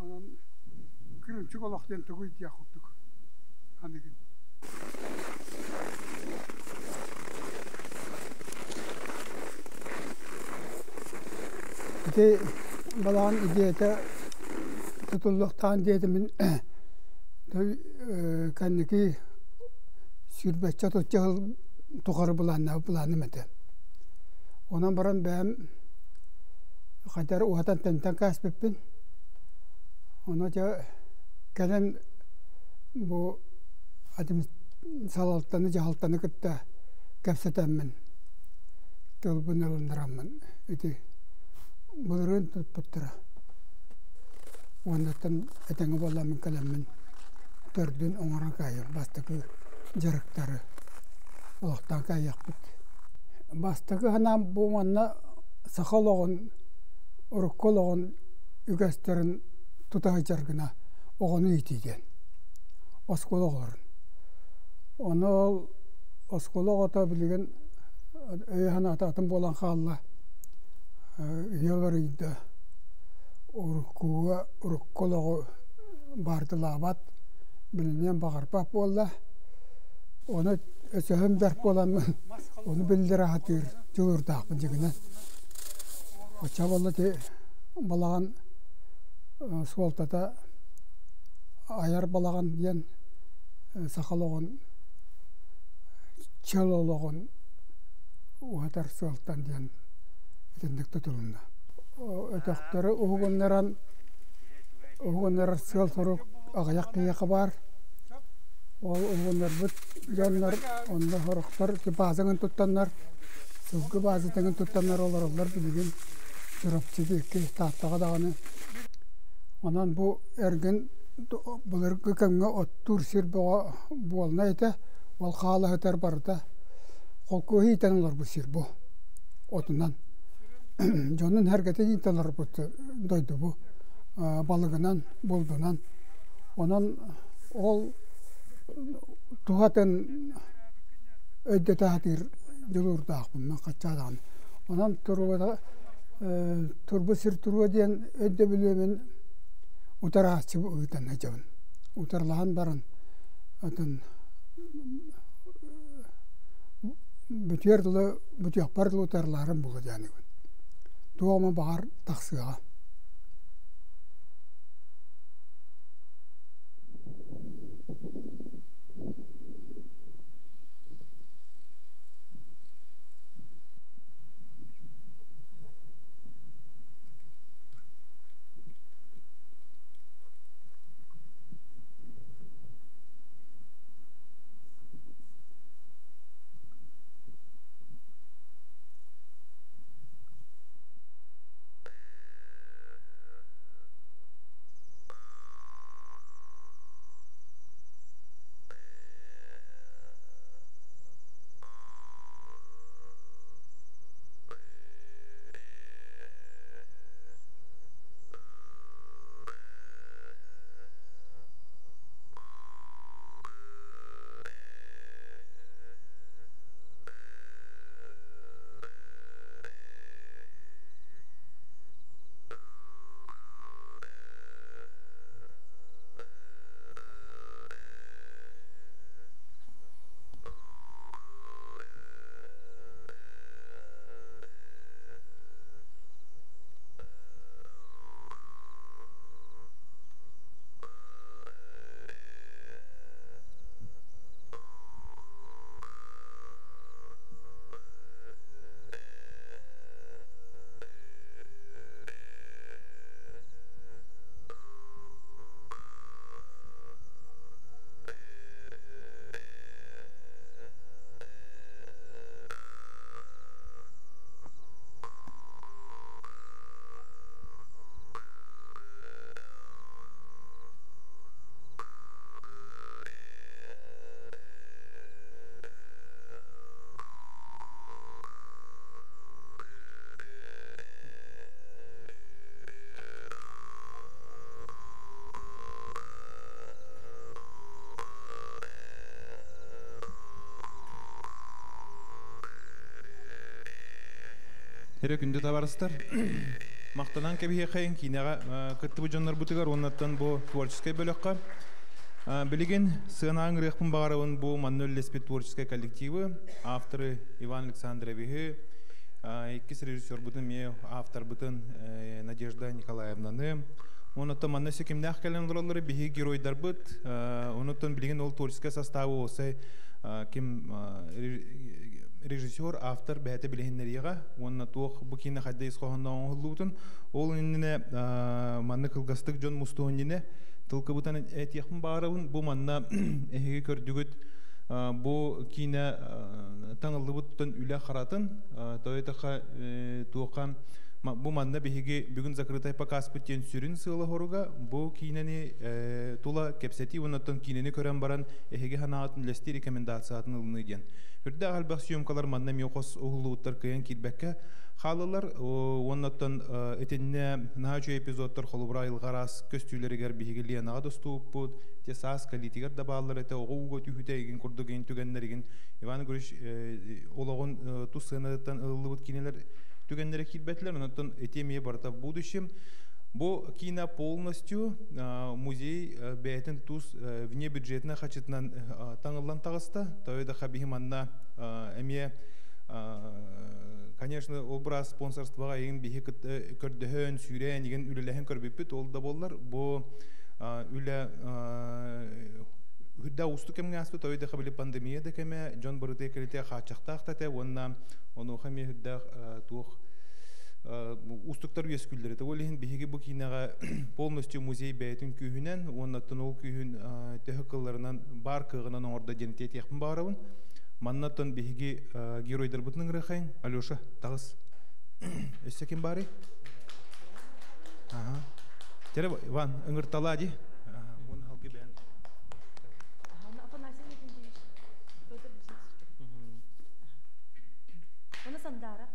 Onun kırımçık olak diye tügüy diye kuttuk. Hani. İşte balan ideyete tutulluktan dedemin kendiki sürbe çatı tukarı bulanı mete. Ondan baran ben kadar uatan tenten kasbepin. Ona da gelen bu adım salaltanı cahaltanı kıtta kapsatamın. Tolbunalındıramın. İşte bulurun tutputtura. Ondan etenge bolamın kalamın. Tördün onaran kayır. Bastıkı jaraktarı. Olaktan kayak bit. Bastıkı hanam bu manna sakaloğun, urukoloğun ügesterin tutaycargına оғаны итиден. Оскола оларын. Оны ол оскола оғата білген өйхан ататын болан қалла елар үйді ұрыққуға ұрыққолығы барды лабат білінен бағарпақ болла. Оны өсөһім дәрп боланмын. Оны білдер ағатыр жылырдақпын жегінен. Оча болла те балаған суалтата аяр балаған ден сақалығын чел олығын уатар суалтан ден етіндікті тұрында. Өтіқтері ұғыннарар суал тұрық ағаяқ қияқы бар. Ол ұғыннар бұт жанлар, онда хорықтар базыңын тұттанлар, сылғы базы тәңін тұттанлар олар білген жүріпчеді екі таттаға дағаны. Онан бұл әрген бұлырғы кәмге оттур сир болна еті, ол қалы өтер барыда. Қолқы ейтен олар бұл сир бұл отынан. Жонын әргеті ейтелер бұтты дойды бұл балығынан, болдынан. Онан ол туғатын өйді тағатыр жылырдақпын мен қатшадағын. Онан турбу сир туруа дейін өйді білумен утара асчы ұйтан әжауын. Утарлаған барын бүтіяқпар дылы утарларын бұлы дейін. Туғама бағар тақсыға. Herek günde tabarıstar. Maqtanan kebihe kayın kinaga kıttı bu jonlar butigar ondan bu tворческий bölükka. Bilgin sığınağın rıhpın bağırın bu Manuel Lespet tворческий коллективы, авторы Иван Александрович, ikisi rejissör butun me автор butun Надежда Николаевнаны. Ondan manna sekimde akılan olanları bihi геройдар but. Ondan bilgin ol tворческий составы olsa kim rejissör, автор бәйті білгендеріға, онына туық бұкені қайда есқоғанда оңғылуытын, ол үніне манны қылғастық жон мұстуғыніне тылқы бұтан әтияқын бағарауын, бұл манна әйге көрдігіт бұл кейіне таңылы бұттын үлі қаратын, тойытыға туыққа бұл манна бәйге бүгін закрытай показ бүттен сүрін сылы хоруға, бұл кейінені ола кепсети оннаттан кинени көрөн баран эһиге ханаатын лести рекомендациятын ылны ден. Үрдә галбак съемкалар манна миокос угулуттар кыян килбекке халылар оннаттан этенне нахачу эпизодтар холубра илгарас көстүлеригер бигилия надостууппут те сас калитигер да баалар эте огуго түхүтеген курдуген түгеннерген Иван Григорьевич ологон тусынаттан ыллыбыт кинелер түгеннере килбетлер оннаттан этемие барта в будущем. Бо кина полностью музей бейтен туз внебюджетно хачетнан таңыллан тағыста, тойда хабихиманна эме, конечно, образ спонсорствоға еген бихи көрдіхін, сүйрен, еген үлеләхін көрбеппет, ол да болар. Бо үлі хүдда ұсты кемге аспы, тойда хабили пандемияда кеме, Джон Барыте келете хачақтақтате, оны хаме хүдда туқ устуктар үескүлдер. Это олихин биһиги бу кинага полностью музей бәйтин күйүнен, оннаттан ол күйүн техникаларынан бар кыгынан орда жентет яхпын барабын. Маннаттан биһиги геройдар бутның рахайн. Алёша, тагыз. Эсекин бары? Ага. Тере Иван ыңгырталади. Оны халкы бән. Оны сандара.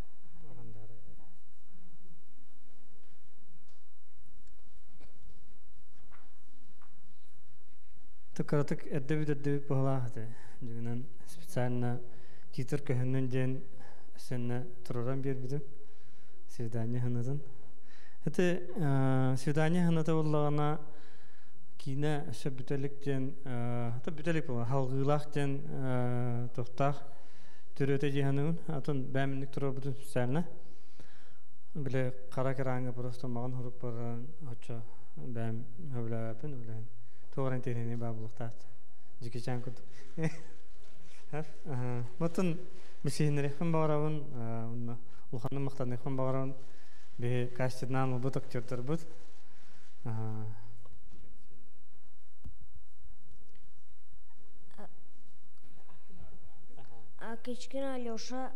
Тукаратык эддеби похлаахты. Жүгүнөн специально титр көһөннөн ден сенне туруран бербидим. Свидание ханатын. Это свидание ханаты боллагана кине сөбүтелик ден та бүтелик болла халгылах ден токтах төрөтө жиһанын атын бәминник турар бутун специально. Биле кара кераңга просто маган хуруп баран ача бәм хөбләпен үлән. Тугран тенене баблыктат. Жикечан кут. Мутун мисинерехин барабын, унна улханын мактанехин барабын. Бе кастинан бут актердер бут. Кичкин Алёша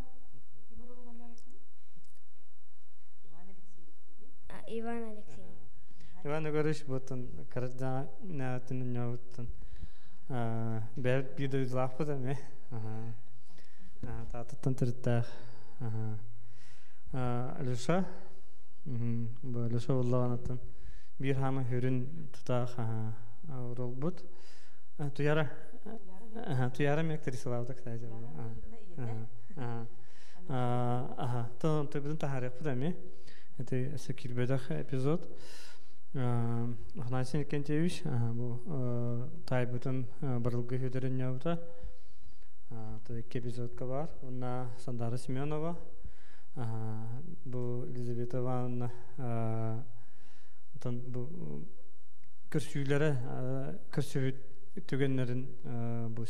Иван Алексеевич. Иван Григорьевич бутун карда натын ньоутун. Бер биде злафпада ме. Тататтан тиртах. Алёша. Бу Алёша уллаганатын бир хама хүрүн тутах ролбут. Туяра мектарисалавдак тажа. То биден тахарык пудами. Это секирбедах эпизод. Ханасин Кентевич, бу тайбутун барылгы хөдөрөн яута. То эпизод кабар. Уна Сандара Семенова, бу Елизавета Ивановна, бу көрсүлөрө түгеннерин бу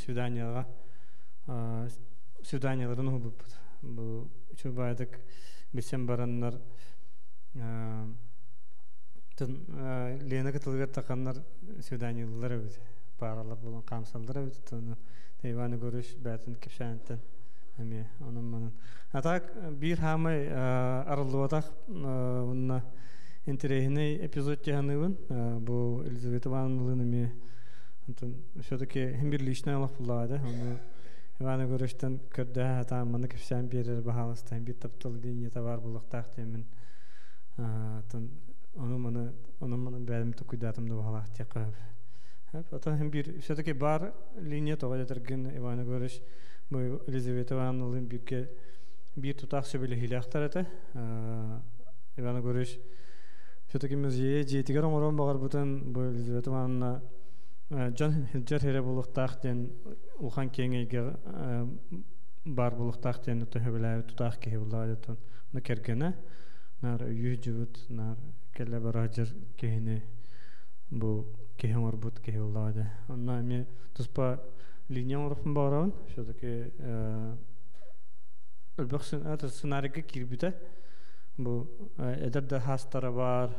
свиданияларын хубуп. Бу чубайдык бисем бараннар Лена кытылгар таканнар свиданиялар өт. Паралар болон камсалдар өт. Иван Григорьевич бәтин кепшәнтен. Эме анын манын. Атак бир хамы арылуатак унна интерехне эпизод тяныбын. Бу Елизавета Ивановна ме все-таки бир личная лафлада. Иван Григорьевичтен көрдө ата маны кепшән берер баһалыстан бир таптыл дине товар булыктак темен. Onun bana benim tukudatım da vallahi tekrar. Hep ata bir все-таки бар линия тоға жатырген Иван Григорьевич bu Елизавета Ивановнa'nın bir tutak söbeli hilahtar ete. Иван Григорьевич все-таки müziğe jetiger oңорон багар бутан bu Елизавета Ивановна Жан Хилжер хере булуктак ден улхан кеңейге бар булуктак ден төһөбеләй тутак ке булдатан. На кергене нар южут нар келе баражыр кене бу кехмар бут ке булдады. Анна ми туспа линия орфын баран, все-таки Ölbeksin ata sınarıga kirbite. Bu ederde hastara var,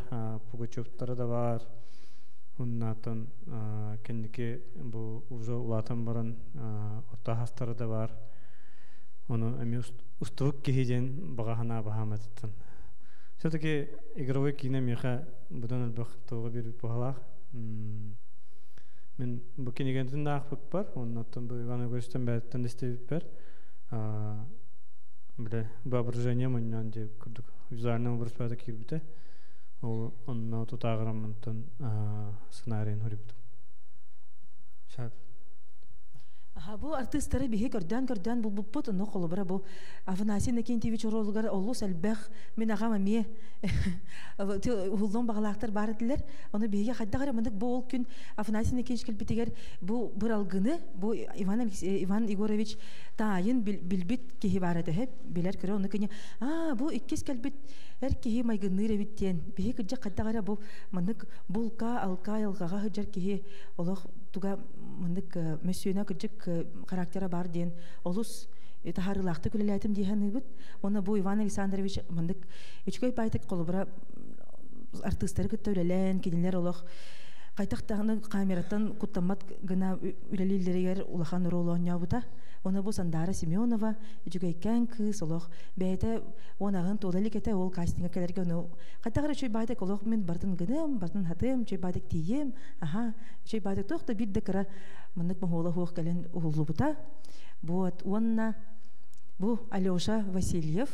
Pugaçovtara da var. Ondan kendiki bu uza ulatan baran orta hastara da var. Onu emi ustuk kihicen bagahana bahamattan. Все-таки игровой кино меха будан элбах тоғы bir pahalak. Мен бу кинегентин нахпык бар, оннан бу Ивана Григорьевичтен бәттен истебит бар. Биле воображение моннан деп күрдүк. Визуальный образ бата кирбите. Ол онна тутагыраммантан сценарийн хурибит. Шап. Бу артисттары биһи көрдөн булбуппут ону колубара бу Афанасий Накентьевич оролугар олус элбэх мен агама ме хулдон багалактар бар этилер. Ону биһиге хаддагара мындык бу ол күн Афанасий Накентьевич келбитигер бу бир алгыны бу Иван Егорович тайын билбит кихи бар эте билер көрө ону кыне бу иккис келбит эр кихи майгынны ребиттен биһи кыжа хаддагара бу мындык булка алка ялгага хыжар кихи олох туга мындык мөсүйнө кыжык характера бар ден олус тахарылакты күлелетим диханыбыт. Оны бу Иван Александрович мындык үчкөй байтык колубара артисттары көттөлелен кинилер олох кайтактагы камераттан куттамат гына үлелилеригер улахан ролоnya бута. Оны бу Сандара Семенова үчкөйкән кыз олох бәйте онагын тодалик эте ол кастингка келерге оны кайтагы чөй байтык олох мен бартын гынам бартын хатым чөй байтык тием чөй байтык тохта бит декара мындык бахола хук келен улу бута. Вот онна бу Алёша Васильев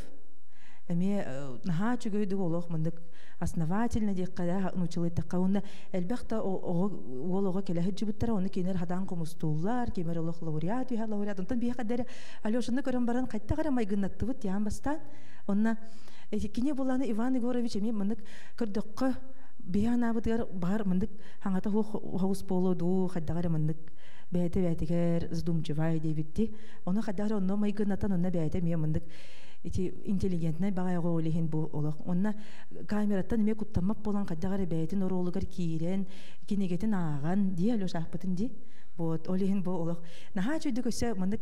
эме наха чөгөйдү олох мындык основательно декада нучылы такауна элбахта олого келе хҗибуттара оны кинер хадан комустуллар кемер олох лауреат ю лауреат онтан бия кадәре Алёшаны көрәм баран кайтта карамай гыннаттыбыт ямбастан онна кине буланы Иван Егорович эме мындык көрдөккө бияна бутар бар мындык хаңата хаус полоду хаддагара мындык бәйтегер здумчывай дебитти оны хаддагара онно майгыннатан онна бәйте ме мындык ити интеллигентный багайга олехин бу олох онна камераттан ме куттамап болан хаддагара бәйтин оролугар киирен кинегетин аган ди Алёша ахпытын ди вот олехин бу олох наха чөйдү көсө мындык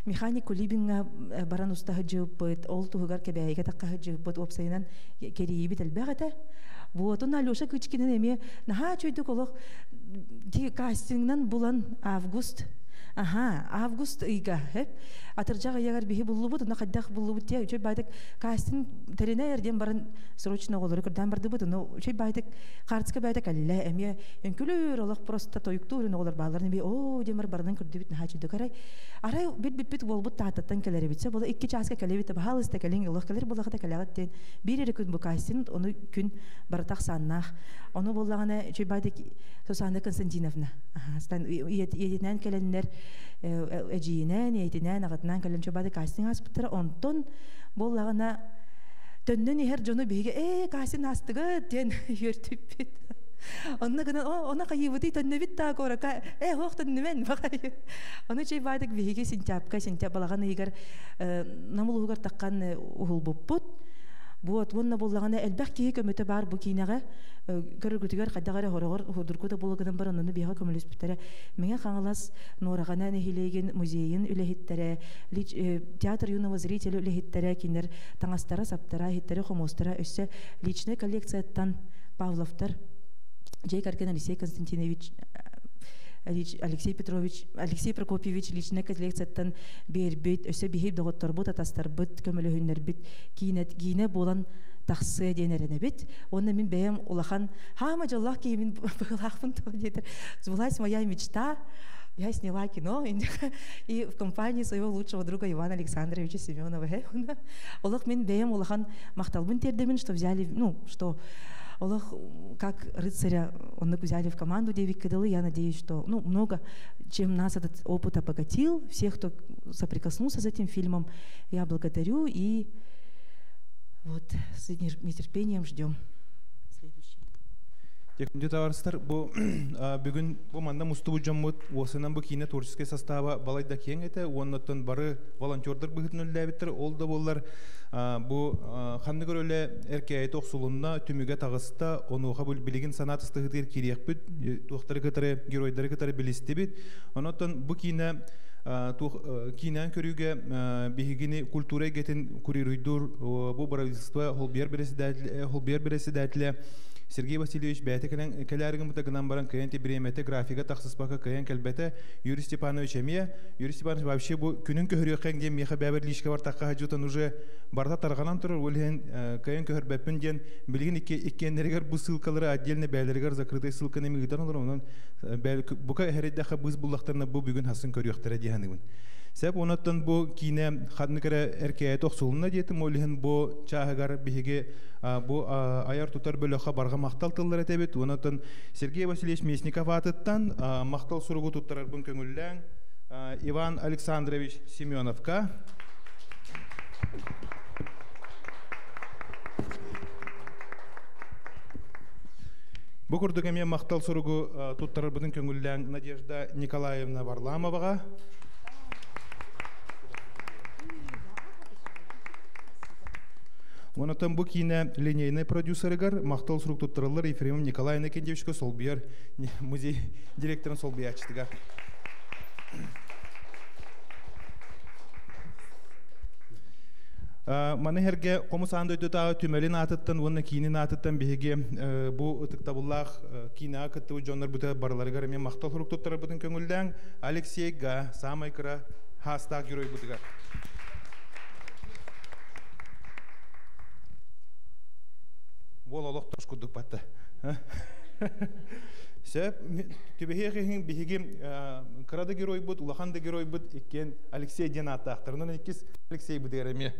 механик Кулибинга баран устахы жыппыт ол тугар кебәйге такка жыппыт опсайнан кериибит элбәгәтә. Вот он Алёша кычкинен эме наха чөйдү олох ди кастингнан булан август август ыйга атыржага ягар биһи буллубут на хаддах буллубут те үчөй байдык кастинг терене эрден баран срочно олор көрдан бардыбыт но үчөй байдык картска байдык алла эме өнкүлөр олох просто тоюктурун олор бааларын би о демер бардан көрдөбүт на хачыды карай арай бит болбут тааттан келер битсе бола 2 часка келебит баалыста келин олох келер болагата келагат бир күн бу кастинг оны күн бартак саннах оны боллагана үчөй байдык Сусанна Константиновна стан единен келеннер эжинен единен агытнан келен чобады кастинг аспыттыр онтон боллагана төннөн ихер жону биге кастинг астыгы ден юртүппит онна гана она кайыбыты төннөбит та корака хохтон немен багай оны чей байдык биге сентябрь балаганы егер намулугар таккан ухулбуппут вот онна боллагана элбах кие көмөтө бар бу кинеге көргүтүгөр кадагара хорогор ходуркута болгодан бар онны бига көмөлүспүттере меңе каңалас норагана нехилеген музейин үлехиттере театр юного зрителя үлехиттере кинер таңастара саптара хиттере хомостара өссө личный коллекцияттан Павловтар Жейкаркен Алексей Константинович Алексей Петрович, Алексей Прокопьевич личный коллекцияттан бербит, өсө бихип доготтор бут атастар бут көмөлөһүннөр бит кийне болан тахсы денерене бит. Онна мен бәем улахан хама жаллах кийин былахпын то дедер. Сбылась моя мечта. Я сняла кино и в компании своего лучшего друга Ивана Александровича Семенова. Улах мен бәем улахан макталбын тердемен, что взяли, что Олох, как рыцаря, он взяли в команду Девик Кадалы. Я надеюсь, что много, чем нас этот опыт обогатил, всех, кто соприкоснулся с этим фильмом, я благодарю и вот с нетерпением ждем. Дякую, товарищи. Бүгін бұл манда мұстыбы жаммыт, осынан бұл кейіне творческий состава балайда кен еті, оннаттан бары волонтердер бұғытын өлі ол да болар. Бұл қамдығыр өлі әрке айты оқсулынна түміге тағысыта, онуға бұл білеген санат ыстығытыр керек бүт, туақтары кітары, геройдары кітары білісті бүт. Оннаттан бұл кейіне кинән көрүгө бигини культура гетин курирүйдүр бу правительство холбер береси дәтле Сергей Васильевич бәтекенен келәргін бұтығынан баран кайын тебіреметі графика тақсыспақы кайын кәлбәті Юрий Степанович әме. Юрий Степанович вообще бұл күнін көхіріқен дем меха бәбір лишке бар таққа хажутан уже барда тарғанан тұрыр. Өлген кайын көхір бәппін ден білген еккендергер бұл ссылкалары отдельно бәлергер закрытый ссылканы мегітан олар. Бұқа әрейдіға біз бұллақтарына бұл бүгін хасын көріқтері дейханығын. Сәп онаттан бұл кейіне қадны кәрі әркеәйті оқсылына дейтім, олығын бұл чағығар бігеге бұл аяр тұтар бөліға барға мақтал тылдар әтәбет. Онаттан Сергей Васильевич Мясников атыттан мақтал сұрығы тұттарар бұн көңілләң Иван Александрович Семеновка. Бұл күрдігіме мақтал сұрығы тұттарар бұн көңілләң Надежда Николаевна Варламоваға. Онатан бұл кейіне линейный продюсерігер мақтал сұруқ тұттырылыр Ефремов Николай Накендевичке Солбияр музей директорын Солбия ачтыға. Маны herge қомысанды өтітағы түмелін атыттан, оны кейінін атыттан бігеге бұл ұтықтабыллақ кейіні ақытты жонлар бұты барыларығар мен мақтал сұруқ тұттырыр бұтын көңілден Алексей Га, Самайкыра, Хастақ герой бұтыға. Бол олық тошқыдық батты. Сөп, түбіхеғең бігеге қырады герой бұд, ұлақанды герой бұд, еккен Алексей ден аты ақтырынан еккес Алексей бұд әреме.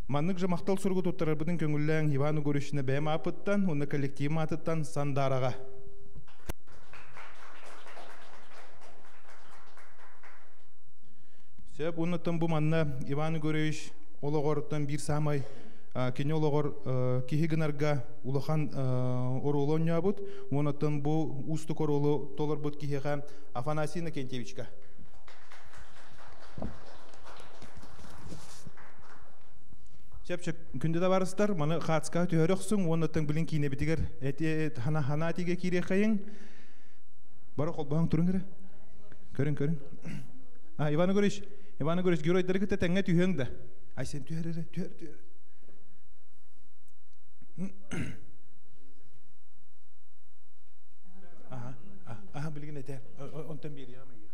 Маннық жамақтал сұрғы тұттарар бұдың көңілләң Ивану көрішіні бәйім апыттан, оны коллективім атыттан Сандараға. Сөп, оннаттан бұл манна Ивану көріш олығырыттан бір самай кене олығыр кехегінарға улахан оролон не бұд, оннаттан бұл ұстық оролы толыр бұд кехеға Афанасий Накентьевичка. Сөп, күнді да барыстар, маны қатысқа түйеріқсің, оннаттан білін кейіне бітігер хана тиге кейре қайын. Бары қол бағың тұрын кірі? Көрін. Ивану көріш. Ивану көріш, геройдары күтті тәңе түйең да. Ай, сен түйерірі, түйер. Аха, білген әтер. Онтан бері яғамай еқан.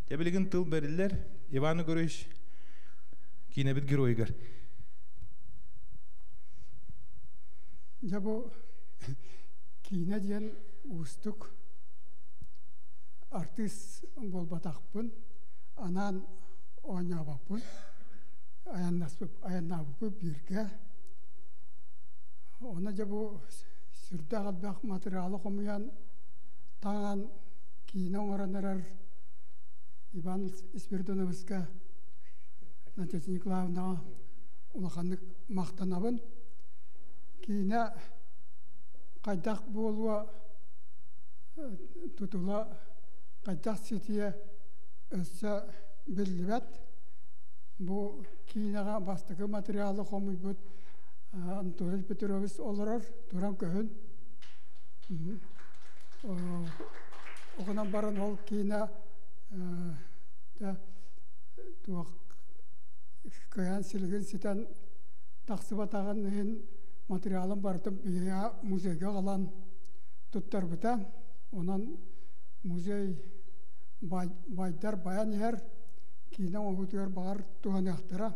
Тебілген тыл бәрілер Ивану көріш кейіне біт геройгар. Жабо кейіне ден ұстық артист болбатақпын, анан ойнабапын, аяннабыпы бірге. Оны жабо сүрді қалбақ материалы қомыян таңан кейіне оңыранарар Иван Спиридоновичка Надежда Николаевна улаханнык мақтанабын. Кейіне қайдақ болуа тұтыла қайдақ сетие өсі білдібәт. Бұл кейінеға бастығы материалы қомый бұд Анатолий Петрович оларар тұран көхін. Оғынан барын ол кейіне туақ көян сілген сетен тақсы батаған материалын бардым бия музейге қалан тұттар бұта. Онан музей байдар баян ер кейінен оғытығар бағар туған яқтыра.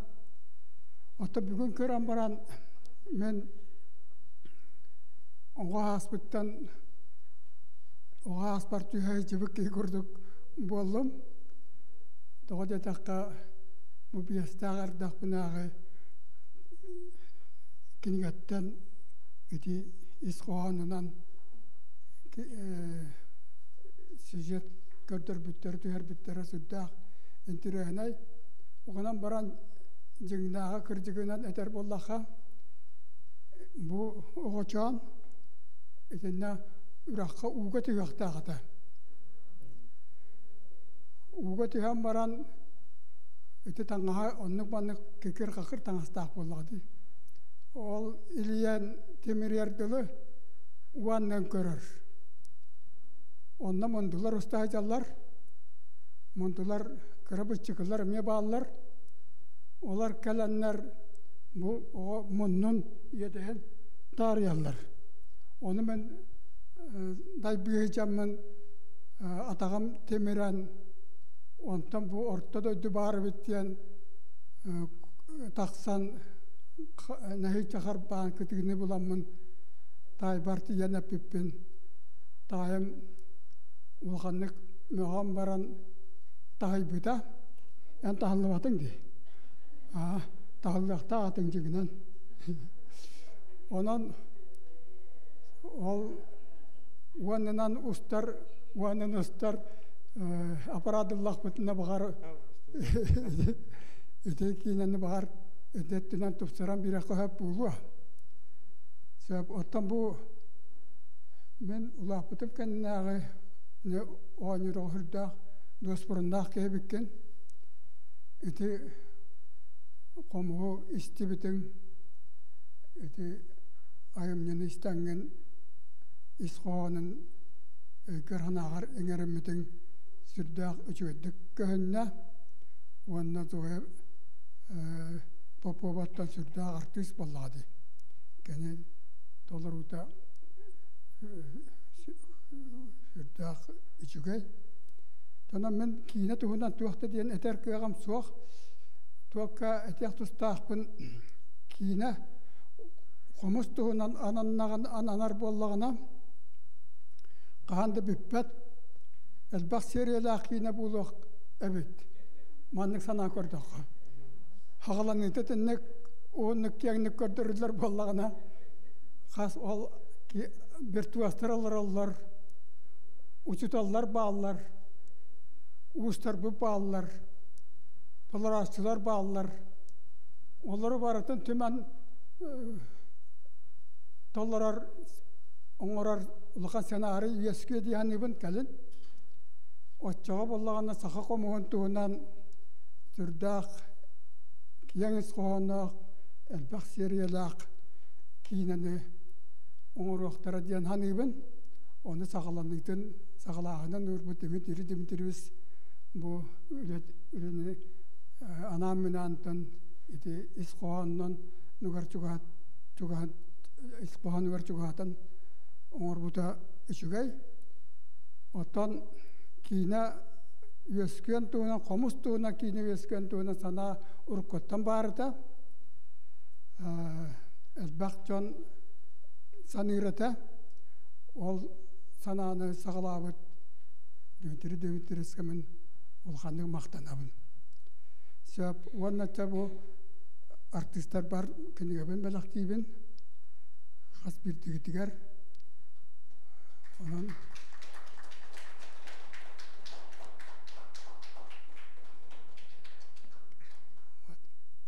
Ота бүгін көрен баран мен оға аспыттан оға аспар түйәй жібік кей көрдік болым. Тоғы детаққа мұбиястағар дақпынағы кенігеттен үті исқоғанынан сюжет көрдір бүттер түйер бүттері сүддақ інтірәнай. Оғынан баран жыңнаға кірдігінен әтер боллаға бұ оғычан етіне үраққа уға түйіқтағыда. уготиһам баран ити таңаһа оннук маннык кекер хакыр таңастаак боллады. Ол Ильян Темирердылы уаннан көрөр. Онна мондулар устаажалар, мондулар кырабычыкылар ме баалар, олар каленнер бу моннун еден тарыялар. Оны мен дайбыйжамын атагам Темиран онтан бу ортодо дубар биттен таксан нахи чахар баан кытыгыны буламын тай барты яна пиппин тайым улганнык мөгөн баран тай бүта эн тахыллыбатын ди тахыллыкта атын жигинен онан ол уанынан устар апарадыллах бутына багар этекинен багар эдеттинен тупсаран бирэ кахап булуа себеп оттан бу мен улапытым кеннагы не оонюро хүрдах доспорындах кебиккен эти комугу истибитин эти айымнен истанген исхоонун көрханагар эңеремитин сүрдах үчүөдүк көхүннэ уанна зоэ поповаттан сүрдах артист боллады кене толорута сүрдах үчүгэй тона мен кийине туһунан туахта диэн этер кыагам суох туакка этех тустаахпын кийине хомус туһунан ананар боллагына каанды биппет элбах сериялаах кийине булуох эбит маннык санаа көрдөккө хагаланыты теннек ууннык кеңник көрдөрүлөр боллагына хас ол биртуастыралар оллар учуталлар бааллар уустар бу бааллар толорашчылар бааллар олары баратын түмән толорар оңорар улахан сенары еске дияныбын кәлін отчаға боллагана саха комугун туунан сүрдах кияңыз коонок элбах сериялаак кийинени оңоруактара диэн ханыбын оны сагаланыйтын сагалаагынан урбут демитирибиз бу үлени анам менантын ити исхооннон нугарчугаат исхоон нугарчугаатын оңорбута үчүгэй оттон кийине үөскүөн туунан комус туунан кийине үөскүөн туунан санаа уруккоттон баарыта элбах жон саныырата ол санааны сагалаабыт дөбүтүрүскемин улханнык мактанабын сөп уоннача бу артисттар бар кенигебен белактиибин хас бирдигитигер онон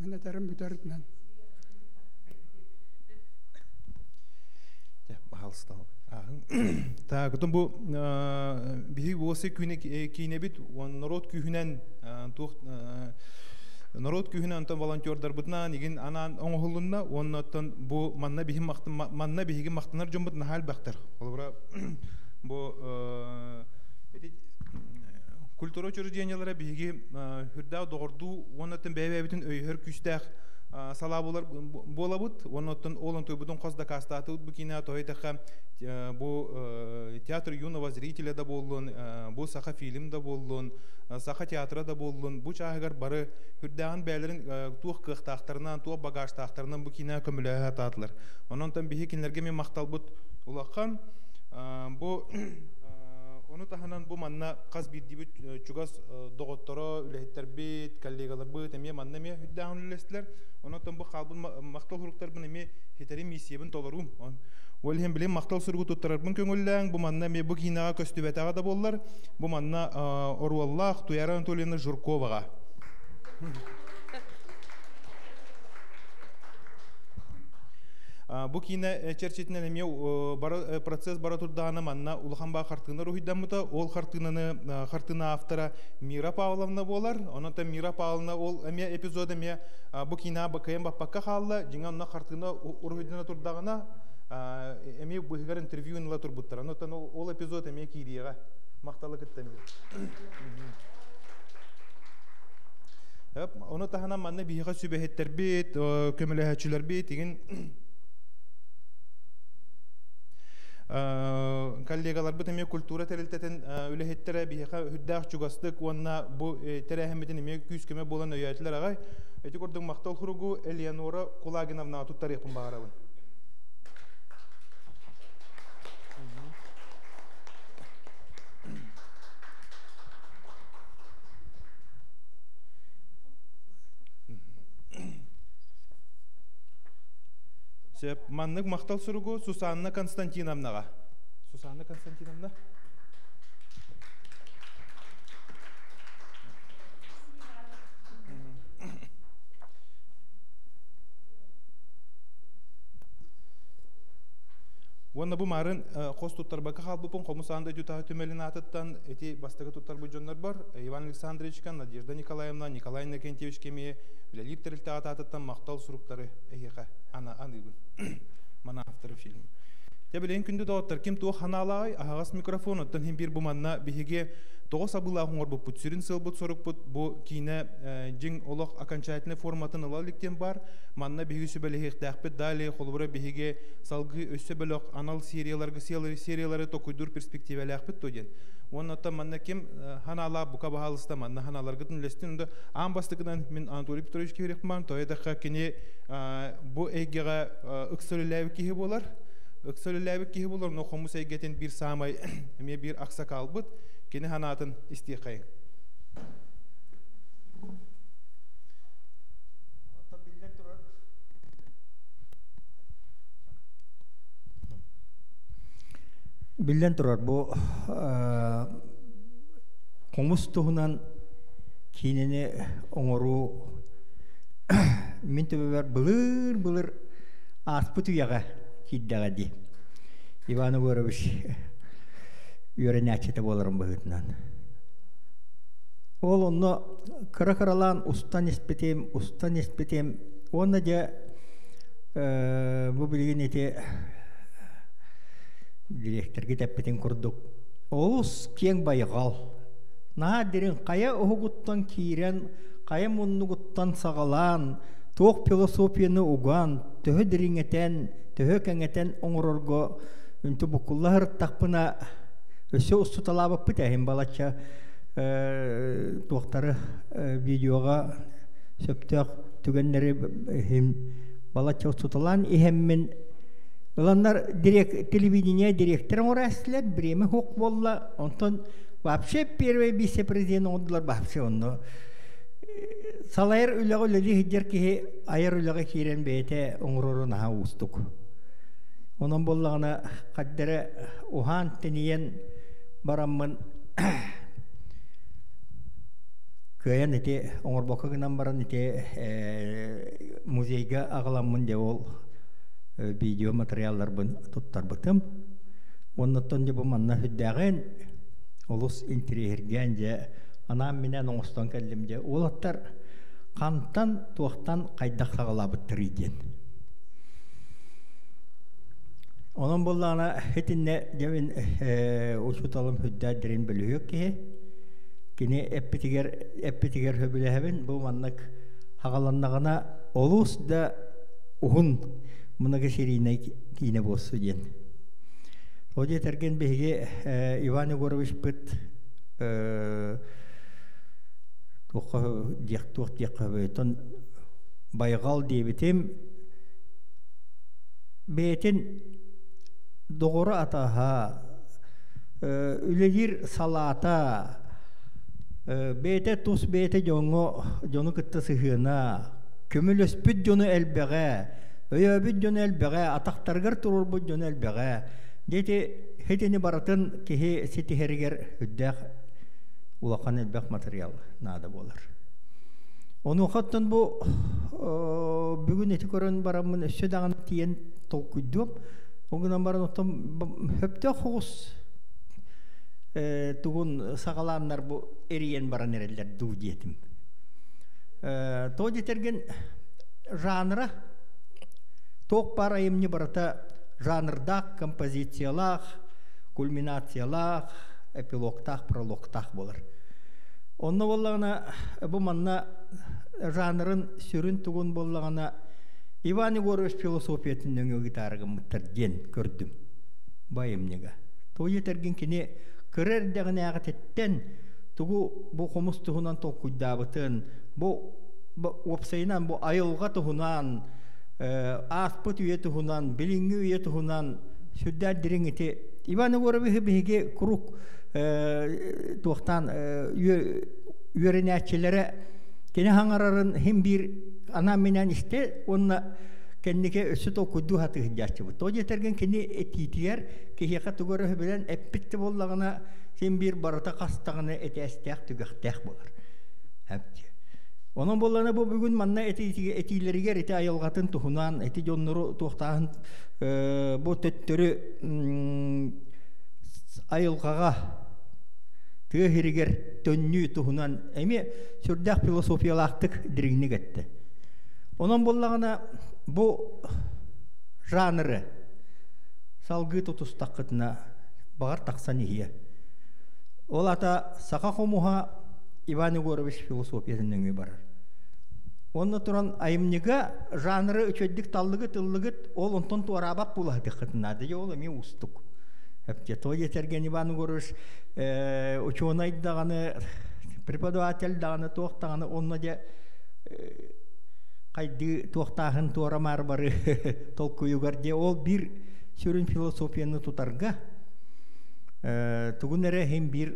мен этерим бүтөрүтүнөн Так, потом бу биги восы кинебит, он народ күйүнен народ күйүнен тон волонтердар бутна, неген анан оңголунна, оннотон бу манна биги мактанар жомбут нахал бактар. Олбра бу культура учреждениялары биги хүрдө догорду, оннотон бебебитин өйөр күчтәк салабулар болабыт, оннотон олон тойбутун козда кастаты бу кино тойтака бу театр юного зрителя да болдун, бу саха фильм да болдун, саха театра да болдун. Бу чагар бары хүрдөгөн бәйлерин тух кыктактарынан, тух багажтактарынан бу кино көмөлө татлар. Оннотон биги кинлерге мен макталбыт улаккан бу onu tahanan bu manna qaz birdibi çugas dogottoro ülehitterbit kollegalar emiye manna me hüddahun lestler ondan bu qalbın maqtal huruktar bunu me hiteri misiyebin tolarum Walhem bilen maqtal surgu tutturar bun köngülläň bu manna me bu kinaga köstübetaga da bollar bu manna Orwallah Tuyaran Tolena Jurkovaga Бу кине черчетинен эме процесс бара турдагана манна улахан ба хартына рухидамыта ол хартына автора Мира Павловна болар. Онда Мира Павловна ол эме эпизод эме бу кине бакайым баппакка халла жиңа хартына рухидана турдагана эме быгар интервью ла турбуттар. Онда ол эпизод эме кирига макталы кеттем. Оны тахана манна биһига сүбәһеттер бит, көмөлөһәчүләр бит деген коллегалар бу теме культура терилтетен үлеһеттере биһига хүддәх чугастык онна бу терәһәмәтен эме күз көмө болан өйәтләр агай. Эти көрдүң мактал хуругу Элеонора Кулагиновна тут тарихын багарабын. Маннык мақтал суругу Сусанна Константиновнаға. Сусанна Константиновна. Онна бу марын қос туттарбака халбупун қомусанды жутағы төмелін атыттан эти бастығы туттар бұджонлар бар. Иван Александрович, Надежда Николаевна, Николай Накентьевич кеме Леонид Терилтаат атыттан мақтал суруктары эйеқа анығын. Мана авторы фильм. Тебелен күнді дауыттар кем туы ханалай ағас микрофон оттан хем бір бұманна бігеге тоғыз абылағын орбы бұт, сүрін сыл бұт сорық бұт, бұ кейіне жың олық окончательный форматын ылаліктен бар, манна бігеге сөбәлі хектәқпет дали, қолыбыра бігеге салғы өсі бөліқ анал сериялары токуйдур перспективәлі әқпет төден. Оның оттан манна кем ханала бұқа бағалыста манна ханаларғытын үлестен, аң бастықыдан мен Анатолий Петрович кеверек маған, тойдаққа кене бұ әйгеға үксөліләві кейі болар. Үксөліләві кейі болар, но қомыс әйгетін бір самай, әме бір ақсақ албыт, кені ханатын істейқайын. Билен тұрар, бұл қомыс тұғынан кейініне оңыру мен төбе бар бұлыр аспыт ұяға кейдіға де. Иван Егорович үйерін әчеті боларым бұғытынан. Ол оны қыра-қыралан ұстан еспетем. Оны де бұл білген ете директорге тәппетін күрдік. Олыс кен байғал. На дерін қая ұғыттан кейрен, қая мұннығыттан сағалан, тоқ философияны ұған, төхі діріңетен, төхі кәңетен оңырырға үнті бұқыллар тақпына өсі ұсты талабы бұт әйін балатша тоқтары видеоға сөптіғ түгенлері балатша ұсты талан ехеммен оландар телевидение директорын орастылар, біремі хоқ болла, онтон вообще первый вице-президент оңдылар вообще онны. Салайыр үліғі үлі хиджер кеге айыр үліғі кейрен бейте оңырырын аға ұстық. Онын боллағына қаддары ұхан тенейен барамын көйен ете оңырбақығынан баран ете музейге ағыламын де ол видео материаллар бұн тұттар бұтым. Оннаттан де бұманна хүддәғын олыс интерьерген де анам менен оңыстан кәлдім де олаттар қантан туақтан қайдақ сағыла бұттыр еден. Onun bollana hetinne demin uçutalım hüddadrin bölüyor ki kine epitiger höbülehevin bu mannak hagalanlığına olus da uhun buna geçirine kine bossu diyen. O diye tergen bihge Ivan Егорович pıt tuğ ton baygal diye bitim betin doğru ataha üledir salata bete tus bete jonu kıtta sıhına kömülös büt jonu elbeğe öye büt jonu elbeğe ataktargar turur büt jonu elbeğe deti hetini baratın kehe seti herger hüddek ulaqan elbeğ materyal nada bolar. Onu xattan bu бүгүн эти көрөн барамын өссө даган тиен толкуйдум. Огунан баран оттом хөптө хогус тугун сагаланнар бу эриен баран эрелер ду диетим. То детерген жанра ток бар айымны барата жанрдак, композициялак, кульминациялак, эпилогтак, прологтак болар. Онны боллагана бу манна жанрын сүрүн тугун боллагана Иван Егорович философиятын өңө гитарыгы муттарден көрдүм. Байымнега. Той етерген кене көрер дегене агатеттен тугу бу комус тугунан толкуйдабытын, бу опсайынан бу айылга тугунан, аспыт үйе тугунан, билинги үйе тугунан сүрдәр дириңите Иван Егорович биге круг туктан үйренәчеләре кене хаңарарын хим бир ана менен исте онна кеннике өсү толкуйду хаты хыджачы. То жетерген кене этитиер кехека тугөрө белән эппитте боллагына сен бир барата кастагына этестәк түгәктәк булар. Хәпти. Onun bollarına bu bugün manna etilerige eti ayılgatın tuhunan eti jonnoru tuhtahın bu töttörü ayılgaga tığhiriger tönnyü tuhunan emi sürdək filosofiyalaktık dirigini getti. Onun bollarına bu janrı salgı tutustakıtına bağır taksan ihiye. Olata saka komuha Иван Егорович философиясының өңі барар. Онны тұран айымнега жанры үчөддік таллығы тыллығыт ол онтон туарабап бұлады қытынады. Ол әме ұстық. Әпте той етерген Иван Егорович ученый дағаны, преподаватель дағаны тоқтағаны онны де қайды тоқтағын туарамар бары толкуюгар де ол бір сүрін философияны тұтарға тұғын әрі хем бір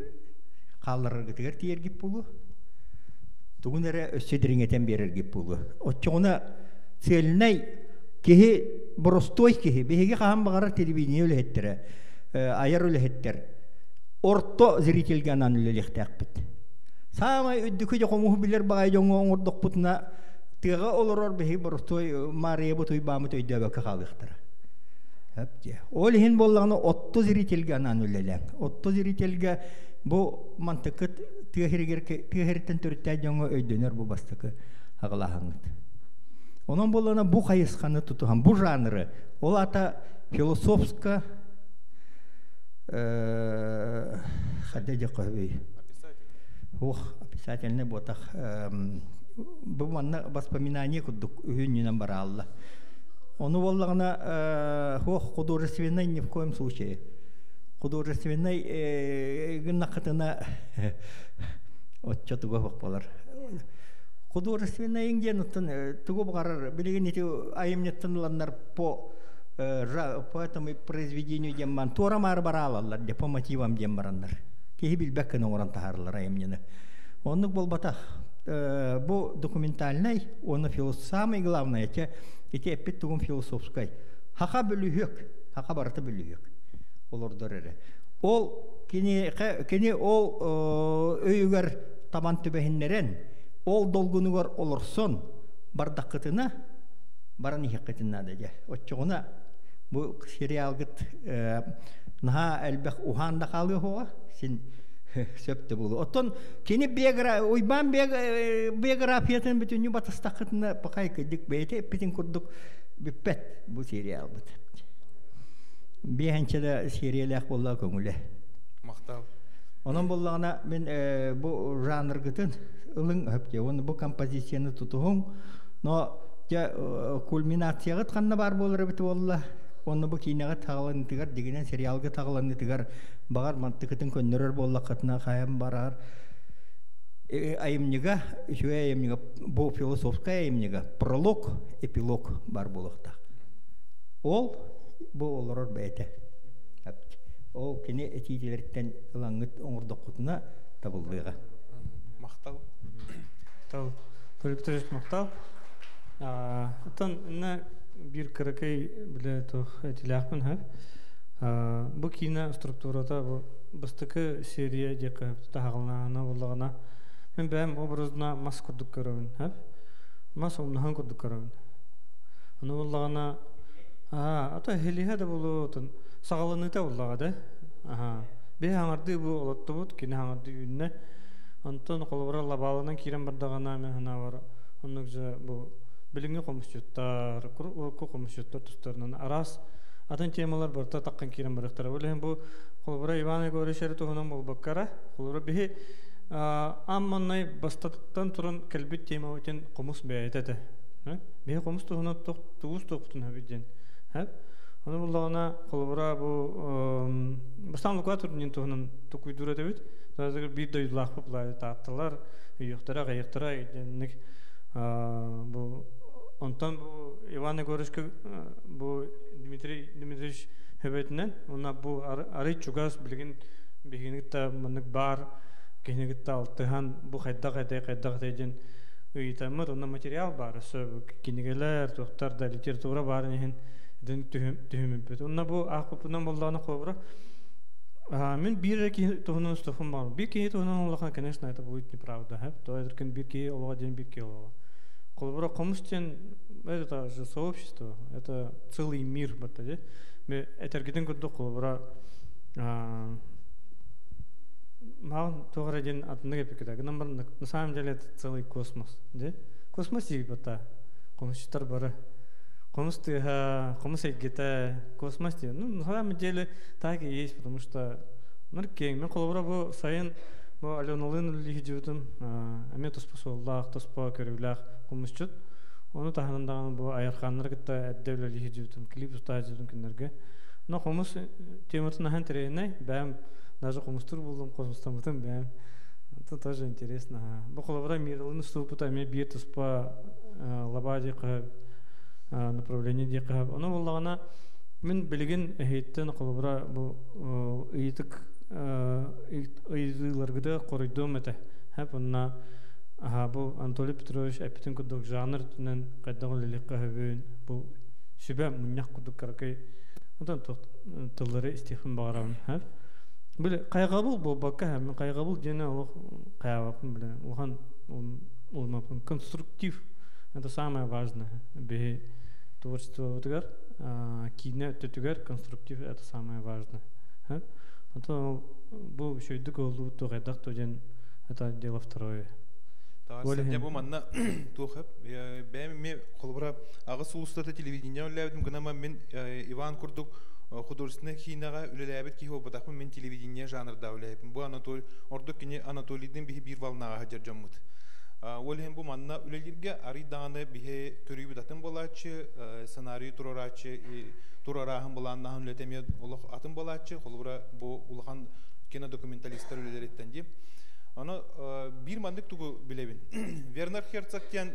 қалларыр гитер тиергип булу. Тугун эре өссөдүрүңетен берергип булу. Отчоңуна целнай кеһи боростой кеһи беге каам багара телевидение өлөһеттер. Аяр өлөһеттер. Орто зрительге анан өлөһтәкпит. Самай үддүкү жокому билер багай жоңго оңордок бутуна тыга олорор беги боростой мария бутуй бамы төйдөбө калыктыр. Хәпте. Ол хин боллаганы отто зрительге анан өлөләң. Отто зрительге bu mantıkıt tığırırken törütten jonga öydönөр bu bastıkı ağılahаңыт. Onun bolana bu kayıskanı tutuhan, bu janrı, ol ata filosofska хадеде кövey. Описательный ботах. Bu manna воспоминание кудук үйүнүнөн бара алла. Onu bolлагана художественный ни в коем случае. Художественный гыннакытына отчетуга бакпалар. Художественный ингенуттан тугу багарар билеген эти айымнеттанланнар по этому произведению демман торамар баралалар де по мотивам дембарандар. Кеһи билбеккен оран тахарлар айымнене. Оннук болбата бу документальный, оны самое главное эти эпит тугум философской. Хака бүлүхөк, хака барата бүлүхөк. Ол кені ол өйігер табан түбәхіннерен ол долгунугар олырсон бардаққытына баран ихеққытына дәде. Отчығына бұл сериалгыт наға әлбәқ уханда қалғы хоға сен сөпті болу. Оттон кені ойбан биографиятын бүтінні батыстаққытына пақай көдік бәйті әппетін күрдік бүппәт бұл сериалгыт. Бейхенчеде сериялах болла көңілі. Мақтау. Onun bollarına ben bu жанр gıtın ılın hepte. Onu bu kompozisiyonu tutuğum. No ya kulminasiya gıt kanna var bolları biti bolla. Onu bu kinaga tağılanı tıgar degenen serialga tağılanı tıgar bağır mantıkıtın könürür bolla katına kayam barar. Ayımniga, şu ayımniga bu filosofka ayımniga prolog, epilog var bolakta. Ol bu olurur beyte. O kene etilerden ılangıt oңордокутуна табылдыга. Мактау. Тау. Көрүптүрүш мактау. Атан на бир кыракай биле тох этилякмын хап. Бу кино структурада бу быстыкы серия дека тагылнана боллагана мен бәм образына мас курдук көрөмүн хап. Мас омнахан курдук көрөмүн. Аны буллагана ата хелиһә дә булуутун сагалыны да буллага да. Бе хаңарды бу олоттубут кине хаңарды үнне. Антон колбара лабалынан кирен бардагана мен хана бар. Оннук же бу билинге коммуштар, ку коммуштар тустарынан арас атын темалар барта таккан кирен барыктар. Олен бу колбара Иван Егорович тугунан болбаккара. Колбара бе амманай бастаттан туран келбит тема өтен комус бәйтәде. Бе комус тугунан тугус токтун хабиден. Аны буллагана колбара бу бастан лукатурнин тугунан тукуйдура дебит. Тазыр бир дойдлах булай таттылар, юктара гаяктара ник бу онтан бу Иван Егорович бу Дмитрий Дмитриевич хебетнен она бу ары чугас билген бигенитта мынык бар кенегитта алтыхан бу хайдага дейден уйтамыр онна материал бар сөб кинегелер токтар да литература бар нехин ден төһүм бит онна бу акыпынан болданы кобра мен бир ки тоһунун стофун бар бир ки тоһунун улахан конечно это будет неправда то это бир ки улага ден бир ки улага колбора комустен это же сообщество это целый мир бата мы этергиден көрдүк колбора маған тоғыраден атыны кепекеді. На самом деле это целый космос. Космос есть бата. Коммустар бары. Коммус егеті космос есть. На самом деле так и есть, потому что мен колбора бұл сайын бұл Аленолын үлігі жүйтім. Әме тұспасы оллақ, тұспа көріліғ коммус жүт. Оны тағынындағын бұл айарқанлар кетті әддеулі үлігі жүйтім. Клип ұстағы жүйтім күндерге. Но коммус тематын ағын тірейіне бәм даже коммустур булдым, космостан бутым бәм. Это тоже интересно. Бұл колбара мирылын ұступыта ме бир тұспа лаба дейқі направление дейқі. Оны болағына мен білген әйттен колбара бұл үйітік үйділергіде қорыйдым әті. Әп онына бұл Анатолий Петрович әпітін күдік жанр түнен қайдағы лелеқі әбейін. Бұл сүбә мұняқ күдік қарақай. Одан тұллары істефін бағарауын. Бұл қайғабыл бұл баққа әмін қайғабыл дене қайғабын біле. Оған олмапын. Конструктив. Это самое важное. Бе творчество өтігер, кейіне өттігер, конструктив это самое важное. Бұл шөйдік олу тұғайдақ төден это дело второе. Тағасында бұл манна тұқып. Бәйім мен қолбыра ағыз ұлыстаты телевидение өләбдім. Гынама мен Иван Курдук художественный кинога үлеләбет ки хобатакмы мен телевидение жанрда үләбем. Бу ордук кине Анатолийдин бир волнага жаржаммыт. Олен бу манна үлелерге ариданы бихе көрүбү датын болачы, сценарий турарачы, турарахын буланнахын летеме улук атын болачы, холбура бу улхан кино документалисттер үлелереттен ди. Аны бир мандык тугу билебин. Вернер Херцогтен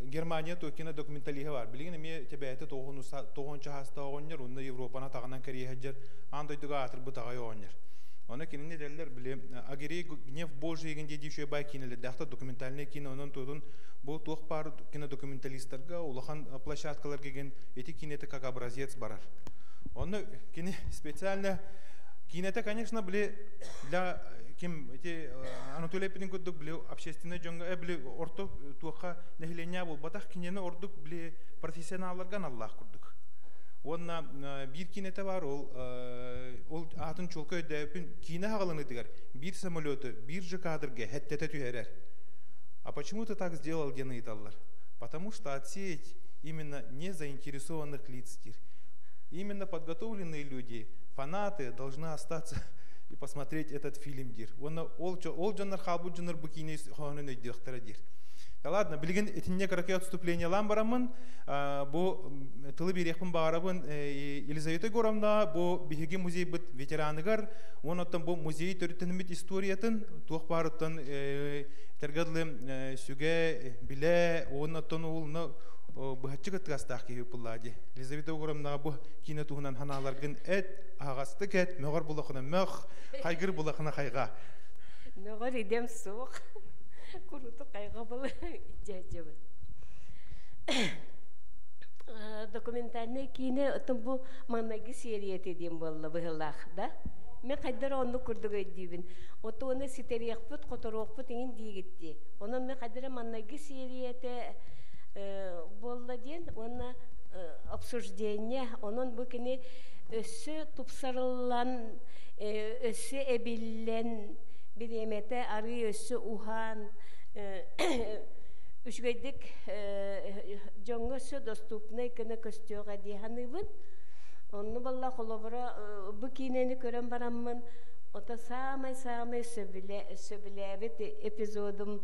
Германия то кино документалиха бар. Билген ме тебәте тоғын чахаста оғыннер, онда Европана тағынан Корея хаджар, андойдыға атыр бұ тағай оғыннер. Оны кинене дәлілер біле, агерей гнев Божий еген дедейші бай кинелі, дәқті документальный кино, оның тоғын бұл тоқ бар кинодокументалисттарға, улахан площадкалар кеген эти кинеті как образец барар. Оны кине специально кинеті, конечно, біле для кем эти Анатолий Петенкудук были общественные джонга были орто туха нехления был батах кинене ордук были профессионалларган Аллах курдук. Он на бир кинете бар ол атын чулка өдәпин кине хагалыны дигәр бир самолеты бир же кадрге хәттәтә түйәрәр. А почему ты так сделал, гены италлар? Потому что отсеять именно незаинтересованных лиц. Именно подготовленные люди, фанаты должны остаться и посмотреть этот фильм дир. Он олджанар халбуджанар букини хонны директора дир. Ладно, билген этинне караке отступление ламбарамын, бу тылы бирехпин багарабын Елизавета Горовна бу биһиги музей бит ветераныгар, он оттан бу музей төрүтөнмит историятын тух барыттан тергедле сүге биле он оттан улны бахчыгы тгастах ки пуллади. Елизавета Горовна бу кино туһунан ханаларгын ағасты кәт, мөғір бұлақына мөқ, қайгыр бұлақына қайға. Мөғір едем соқ, күріті қайға бұлы жәжі бұл. Документальный кино, ұтым бұл маннағы сериет едем болы бұғылақ, да? мен кайдар онну курдук өйдүбүн. Отуны ситериякпыт, которокпыт иңин дигитти. Онун мен кайдар маннаги сериете болла ден, онна обсуждение, онун букини өссө тупсарылан, өссө эбиллен, биремете ары өссө ухан, үшгөйдік жоңғысы доступный күні көстеуға дейханыбын. Онны болла қолабыра бұ кейнені көрен барамын. Ота самай сөбіләбет эпизодым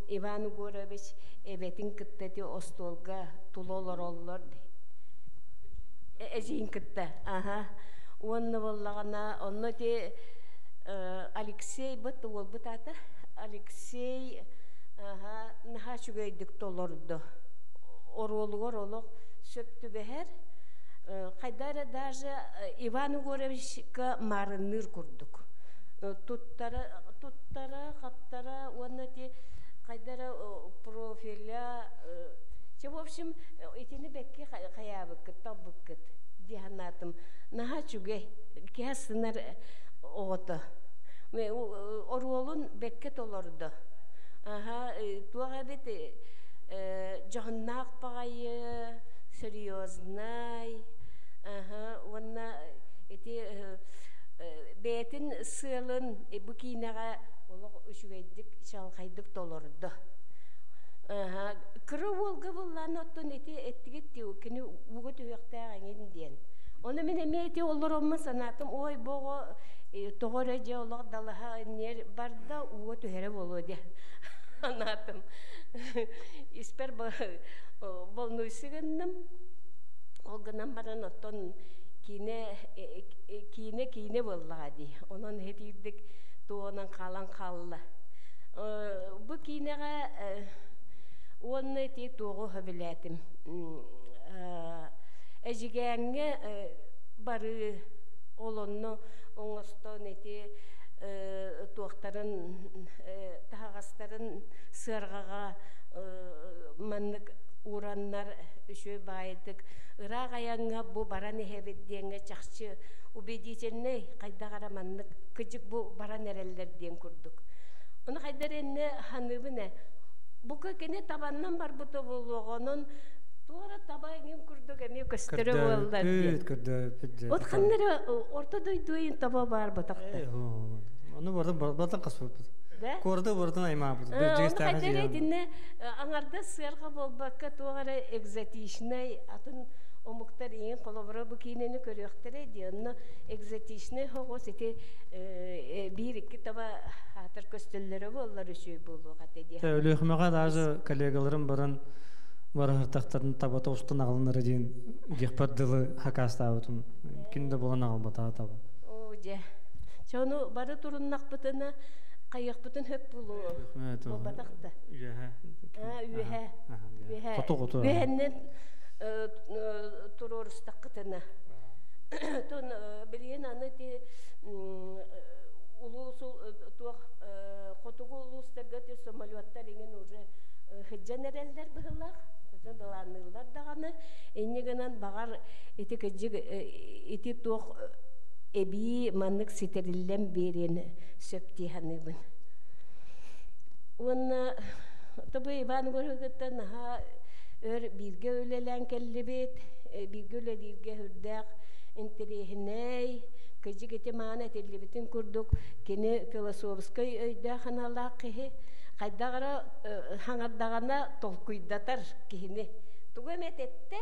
Иван Угорович эбетин кыттати остолга тулолар олар. Эжин кытта. Онны боллағана, онны те Алексей бұт ол бұтаты. Алексей наха чүгейдік толорды. Оролуғар олық сөптү бәхер. Қайдары даже Иван Угоровичка марыныр күрдік. Туттары, қаптары, оны те қайдары профиля. В общем, етені бәкке қаябықкет, табықкет. Диханатым. Наха чүгей, кәсінер оғыты. Оролун бәкке толорды. Туаға бет жоғыннақ бағайы, серьезный, онна бәтін сылын бұкейнаға олық үшігейдік, шалқайдық толырды. Кірі олғы болған оттын әттігетті өкіні ұғы түйіқтағы еңден. Оны мен әмейті олыр олмын санатым, ой бұғы тоғыр әже олық далаға нер барда ұғы түйері болу де. Анатым. Испер волнуйсығынным. Олғынан баран оттон кейіне боллады. Onun хетейдік туғынан қалан қалылы. Бұ кейінеға оны тей туғы хөбілетім. Әжігәңі бары олонны оңыстан еті туақтарын, тағастарын сырғаға маннық ураннар үші байыдық. Ырақ аяңға бұ баран әхебедденге чақшы убедительный қайдағара маннық күжік бұ баран әрелерден күрдік. Оны қайдар әнне ханыбыне. Бұ көкене табаннан бар бұты болуғанын туара табайын күрдік әме көстірі болдар. Күрді. От қаннары орта дойдуын таба бар бұтақты. Onu buradan kasıp. Korda buradan ayma bu. Onu kadar edinne anarda sırğa bolbakka tuğara egzatişnay atın o muhtarın kolabora bu kineni körüktüre diyorlar. Egzatişnay hoğos ete bir iki taba hatır köstülleri bollar üçü bolu katedi. Öyle hükmüne daha kolegalarım baran var hartakların tabata ustan alınır diyen gehpaddılı hakasta avutun. Kinde bulan albata tabu. Oje. Çoğunu barı turunnak bıtına kayak bıtın hep bulu. O batakta. Ühe. Ühe. Kutu. Ühenin turorustak kıtına. Ton biliyen anı de ulusul tuğ kutuğu uluslarga de somaliyatlar ingen uğra hıccanereller bıhıllar. Dolanırlar dağını. Ennegenan bağar eti tuğ ebi manlık siterillen birini söpti hanımın. Ona tabi Ivan Gorhug'tan ha birge ölelen kellebet, birge öledirge hürdek enterehiney, kıcık eti mana tellebetin kurduk, kene filosofskay öyde hanalak kihi, kaydağara hanardağına tolkuydatar kihini. Tuğamet ette,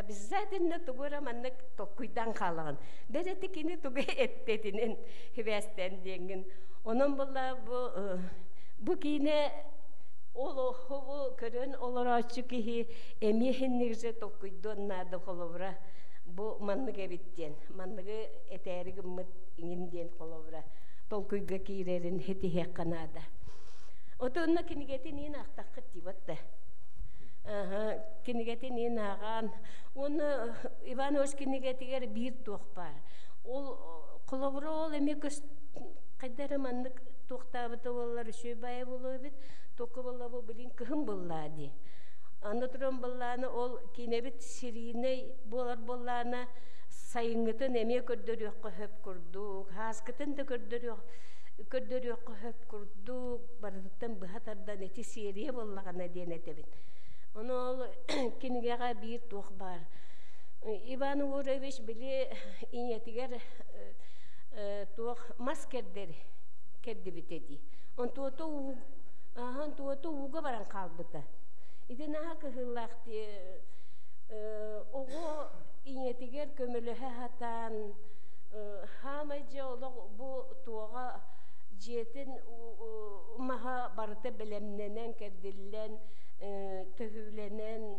bizzat inne tuğura manlık tolkuydan kalan. Bereti kini tuğu ettetinin hüvesten dengin. Onun bulla bu kine olu körün olur açık ki emihinirce tokuyduğun nadı kolubra bu manlık evitten manlığı eteri gümmet indiyen kolubra tolkuyga kirerin heti hekanada. Oto'nna kinigetin yine aktakıt divatta. Kinigetin yine ağan. Onu Ivanoş kinigetiger bir tohpar. Ol kolubra ol emeköz kaydara manlık tohtabıta ollar şöyle bayağı buluyor bit. Toku bolla bu bilin kıhım bolladı. Аны туран болланы ол кинебит сириней болланы сайыңытын эме көрдөрүөккө хөп курдук, хаскытын да көрдөрүөккө хөп курдук, барыттан быхатардан эти серия боллагана денетебин. Оны ол кинигега бир туох бар. Иван Урович били инетигер туох маскердер кердибитеди. Он туото уга баран калбыта. Иден ака хыллахти ого инетигер көмөлөһө хатан хамайже олог бу туога жетин маха барыта белемненен кердиллен төһүленен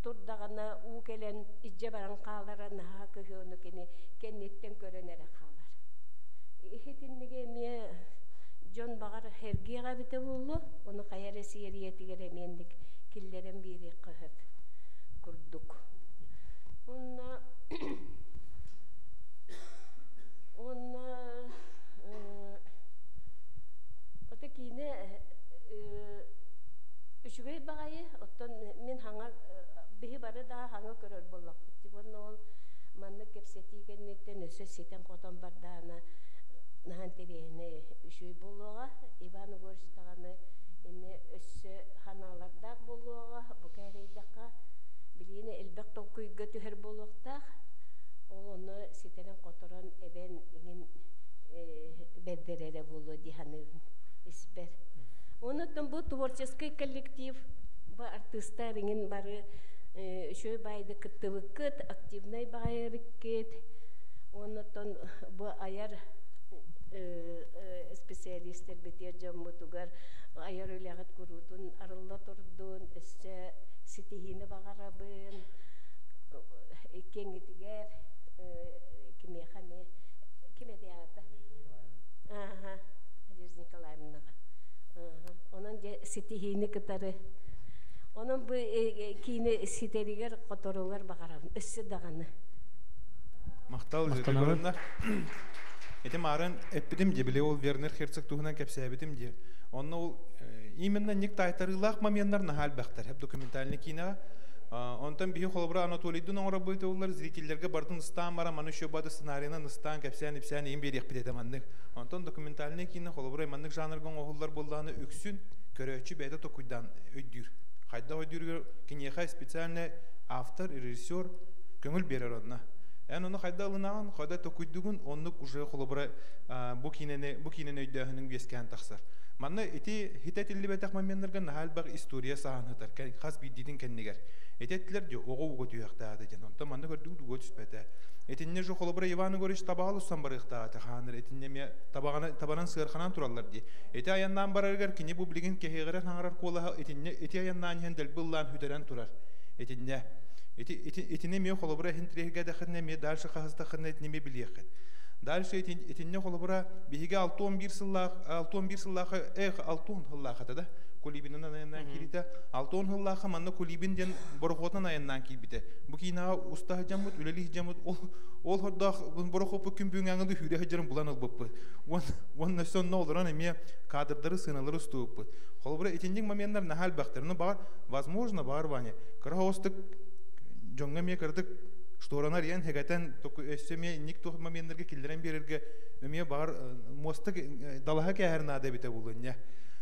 турдагана у келен ижже баран каалара наха көһөнү кеннеттен көрөнере каалар. Ихетинниге ме жон багар хергига бите болду, оны каяре сириетигере мендик киллерен бири кыһып курдук. Онна ота кине үшүгөй багайы оттон мен хаңа бихи бары да хаңа көрөр боллак битти. Онна ол манны кепсетигеннеттен өсө сетен котон бардаана нахан терехне үшөй болуга Иван Угорстаганы инне өссө ханалардак болуга бу кайрыйдакка билине элбек толкуйга түһөр болуктак ол оны сетенен которон эбен иңин бердерере болу диханы испер. Онуттан бу творческий коллектив бу артисттар иңин бары үшөй байды кыттыбыккыт активный байырыккет. Онуттан бу аяр специалисттер бетер жаммутугар аяр үлягат курутун арылла турдун өссө ситихини багарабын кеңитигер киме деята Надежда Николаевнаға онун же ситихини кытары онун бу кийини ситеригер которулар багарабын өссө даганы мактал жүргөрүндар этим арын эпидем же биле ол Вернер Херцог тугунан кепсебитим же онно ол именно ник тайтарылак моменттар нахал бактар хеп документальный кино. Онтан бихи холбра Анатолийдун оңра бойты олар зрительлерге бардын ыстан бара манушы бады сценарийна ыстан кепсен им берек битете маннык. Онтан документальный кино холбра маннык жанргон оғылдар болданы өксүн көрөчү бейді токуйдан өйдүр. Хайда өйдүргө кинеха специальный автор, режиссер көңүл берер онна. Оны хайда алынаган, хайда токуйдугун оннук уже холбра бу кинени өйдөһүнүн бескен таксар. Манна эти хитетилли бетак моменттерге нахал баг история саанатар, хас биддин кеннигер. Этеттилер же ого уго туяктаады жана. Онта манна көрдүк дуго түспөтө. Этинне жо холобра Иван Угорич табагалы устан барыктааты ханыр этинне ме табанан сыырханан тураллар ди. Эти аяннан бараргар кини бу билген кехегерен хаңарар кола этинне эти аяннан хендел буллан хүдерен турар. Этинне ме холобра хинтреге дахне ме дальше хазда хне этниме билиехет. Дальше этинне холобра биге 6-11 сыллах 6 хыллахата да. Кулибинен аяннан кирита 6 хыллаха манна кулибинден борохотан аяннан килбите. Бу кинага уста жамут үлели жамут ол хорда борохопу күмбүңаңды хүрө хажырын булан албыппы. Вон сон нолран эме кадрдары сыналары ступпы. Холобра этиндин моменттар нахал бактырны бар, возможно бар ваня. Караостык жоңга ме кырдык шторанар ян хегатен өссөме никто моменттерге килдерен берерге эме бар мостык далаха кәһәрнә дә бите булыння.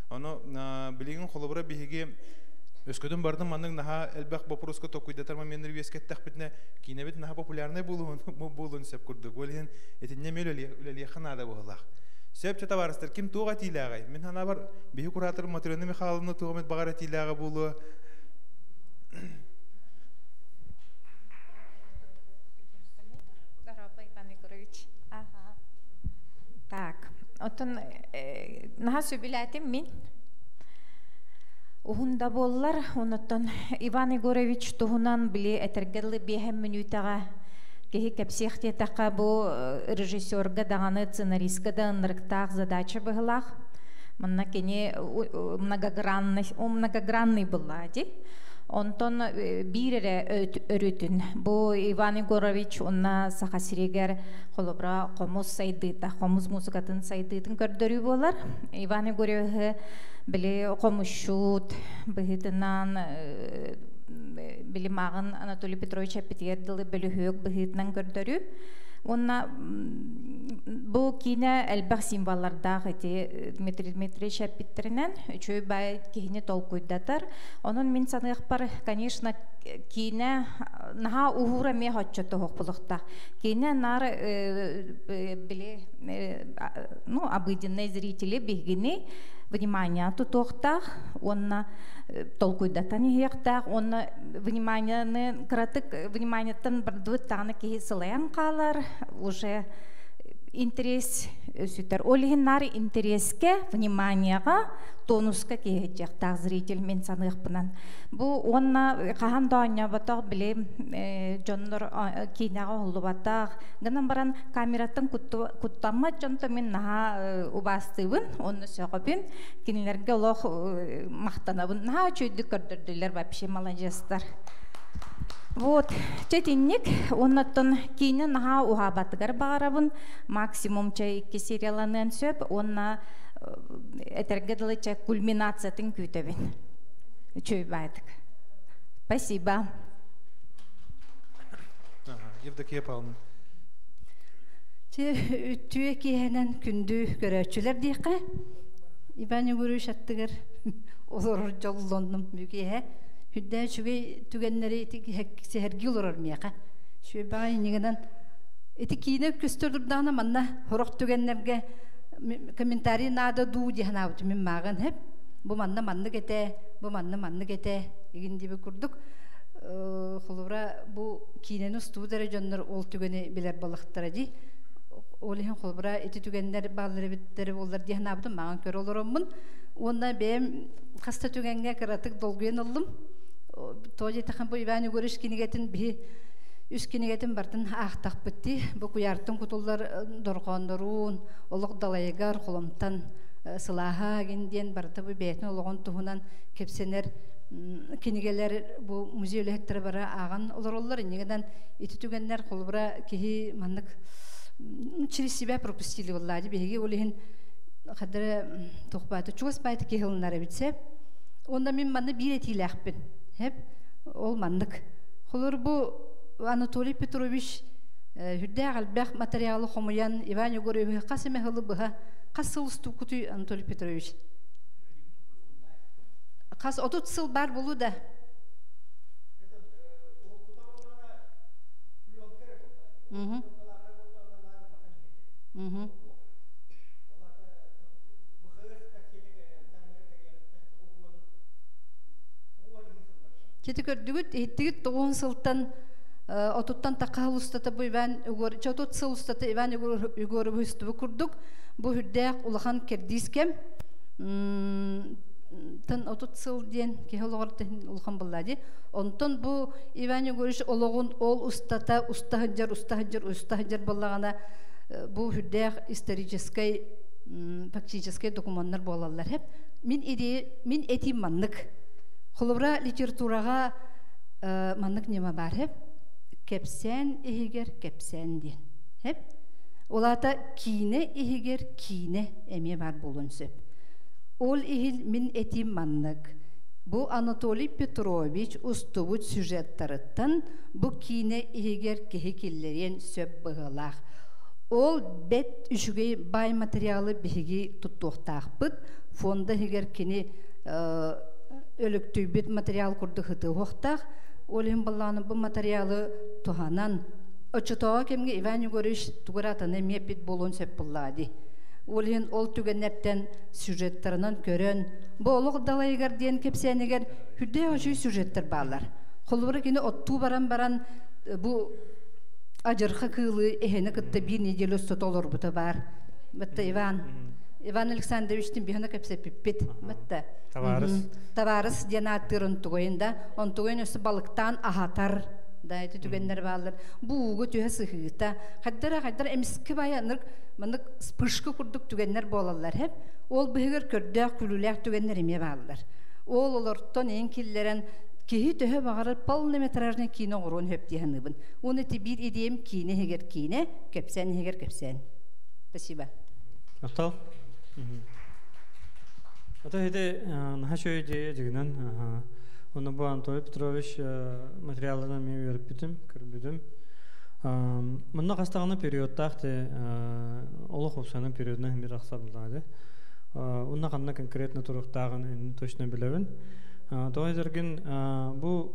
Аны билеген холобра биһиге өскөдөн бардым манның наха элбак вопроска токуйдатар моменттер вескеттәк битне кинебит наха популярный булун сеп курдык. Олен этинне мөлеле хана да булак. Сеп чата барыстыр ким туга тилагай. Мен хана бар биһи куратор материалны мехалны тугымет багара тилага булу. Так, отон наха сөбиләтим мин. Ухунда боллар, онотон Иван Егорович туһунан биле этергелли 5 минутага кеһи кепсехте така бу режиссерга даганы сценаристка да нырыктак задача быгылах. Манна кене многогранный была, ди. Онтон бирере өрүтүн. Бу Иван Егорович онна сахасирегер холобра комуз сайдыта, комуз музыкатын сайдытын көрдөрүү болар. Иван Егорович биле комушут быһытынан билимагын Анатолий Петрович Апетьердылы бөлүхөк быһытынан көрдөрүү. Онна бу кине элбах символларда эти Дмитрий Дмитриевич Апеттеринен үчөө бай кихини толкуйдатар. Онун мен санык бар, конечно, кине наха ухура ме хотчото хокпулукта. Кине нар биле обыденные зрители бигини внимание тутохта, онна толкуйдатан ехта, онна внимание кратык вниманиятан бардвыттаны кихисылаян калар, уже интерес сүтер. Олихинар интереске, вниманияга, тонуска кихетяхтах зритель мен саныхпынан. Бу онна кахан дооня батах биле жоннор кинага холлубатах. Ганан баран камератын куттамма жонто мен наха убастыбын, онны сөкөбүн. Кинилерге олох мактанабын. Наха чөйдү көрдөрдүлөр вообще молодецтар. Вот, четинник, оннаттан кине наха ухабатыгар багарабын, максимум чай 2 серияланын сөп, онна этергедылыча кульминациятын күтөбүн. Чөй байтык. Спасибо. Евдокия Павловна. Түйе киһенен күндү көрөчүлөр дейка. Иван Егорович аттыгар олор жоллондум бүге. Хүддә чүгей түгеннәре сәһәрги олорор мияка. Шү багай нигенен эти кине көстөрдүрдана манна хорок түгеннәргә комментарий нада ду дихана ут мен маган хеп. Бу манны кете, бу манны кете дигенди бе курдук. Холура бу кинени студия жоннор ол түгене билер балыктар ди. Олehen холбра эти түгеннәр баллары биттәре булдар дихана бу маган көр олороммун. Онда бем каста түгенгә каратык долгыен алдым. Тоҗи тахан бу Иван Егорович кинегетин би үс кинегетин бартын ахтак битти. Бу куяртын кутуллар доргондорун, олук далайгар холомтан сылаха генден барты бу бетин олгон туһунан кепсенер кинегелер бу музейлектер бара аган олороллар нигеден ити түгеннәр холбра кихи маннык через себя пропустили валлади беги олehen хадра тухбаты чугас байты кихилнары битсе онда мен манны биретиләхпин хеп ол маннык холор бу Анатолий Петрович хүддә галбах материалы хомуян Иван Егорович касеме хылы быга касыл стукуту Анатолий Петрович кас 30 сыл бар булу да Кети көрдүгүт эттигит 9 сылтан отуттан такал устата бу Иван Егорович отут сыл устата Иван Егорович усту курдук бу хүддәк улахан кердискем тан отут сыл ден кехологортен улахан буллади онтон бу Иван Егорович ологун ол устата устахаджар буллагана бу хүддәк исторический фактический документтар болалар хеп мин эти маннык Холобра литературага маннык нема бар хеп кепсен ихигер кепсен ден хеп олата кине ихигер кине эме бар болун сөп ол ихил мин эти маннык бу Анатолий Петрович устубут сюжеттарыттан бу кине ихигер кехикиллерен сөп быгылах ол бет үшүгей бай материалы биһиги туттуктаакпыт фонда хигер кини өлөктүбүт материал курдухыты хоктах олин балланы бу материалы туханан очотоо кемге Иван Егорович тугуратаны мепит болун сеп буллади олин ол түгеннерден сюжеттеринен көрөн болук далайгар ден кепсенигер хүдде ошо сюжеттер баалар холбура кини оттуу баран бу ажырха кылы эхене кытта бир неделе стотолор бута бар бетта Иван Александровичтин бихана кепсе пиппит бетта Таварыс денаттырын тугойында, он тугойын өсі балықтан ахатар, да, эти түгендер балыр. Буғы түйе сыхыта. Қаддара әміскі баяныр, мұндық спышқы күрдік түгендер болалар хеп. Ол бұғыр көрдіғ күліләк түгендер еме балыр. Ол олырттан ең келлерін кеһи төһө бағары полнометражный кино орон хөптиһаныбын. Оны ти бир идеем кине хегер кине, кепсен хегер кепсен. Спасибо. Ақтал? Ата хеде нахашой идея жигнан. Оны бу Анатолий Петрович материалына мен беріп бітім, кірбідім. Мұнда қастағына периодтақты олық опсаның периодына бір ақсар бұлады. Онна қанна конкретно тұрықтағын точно білевін. Тоғай зірген бұл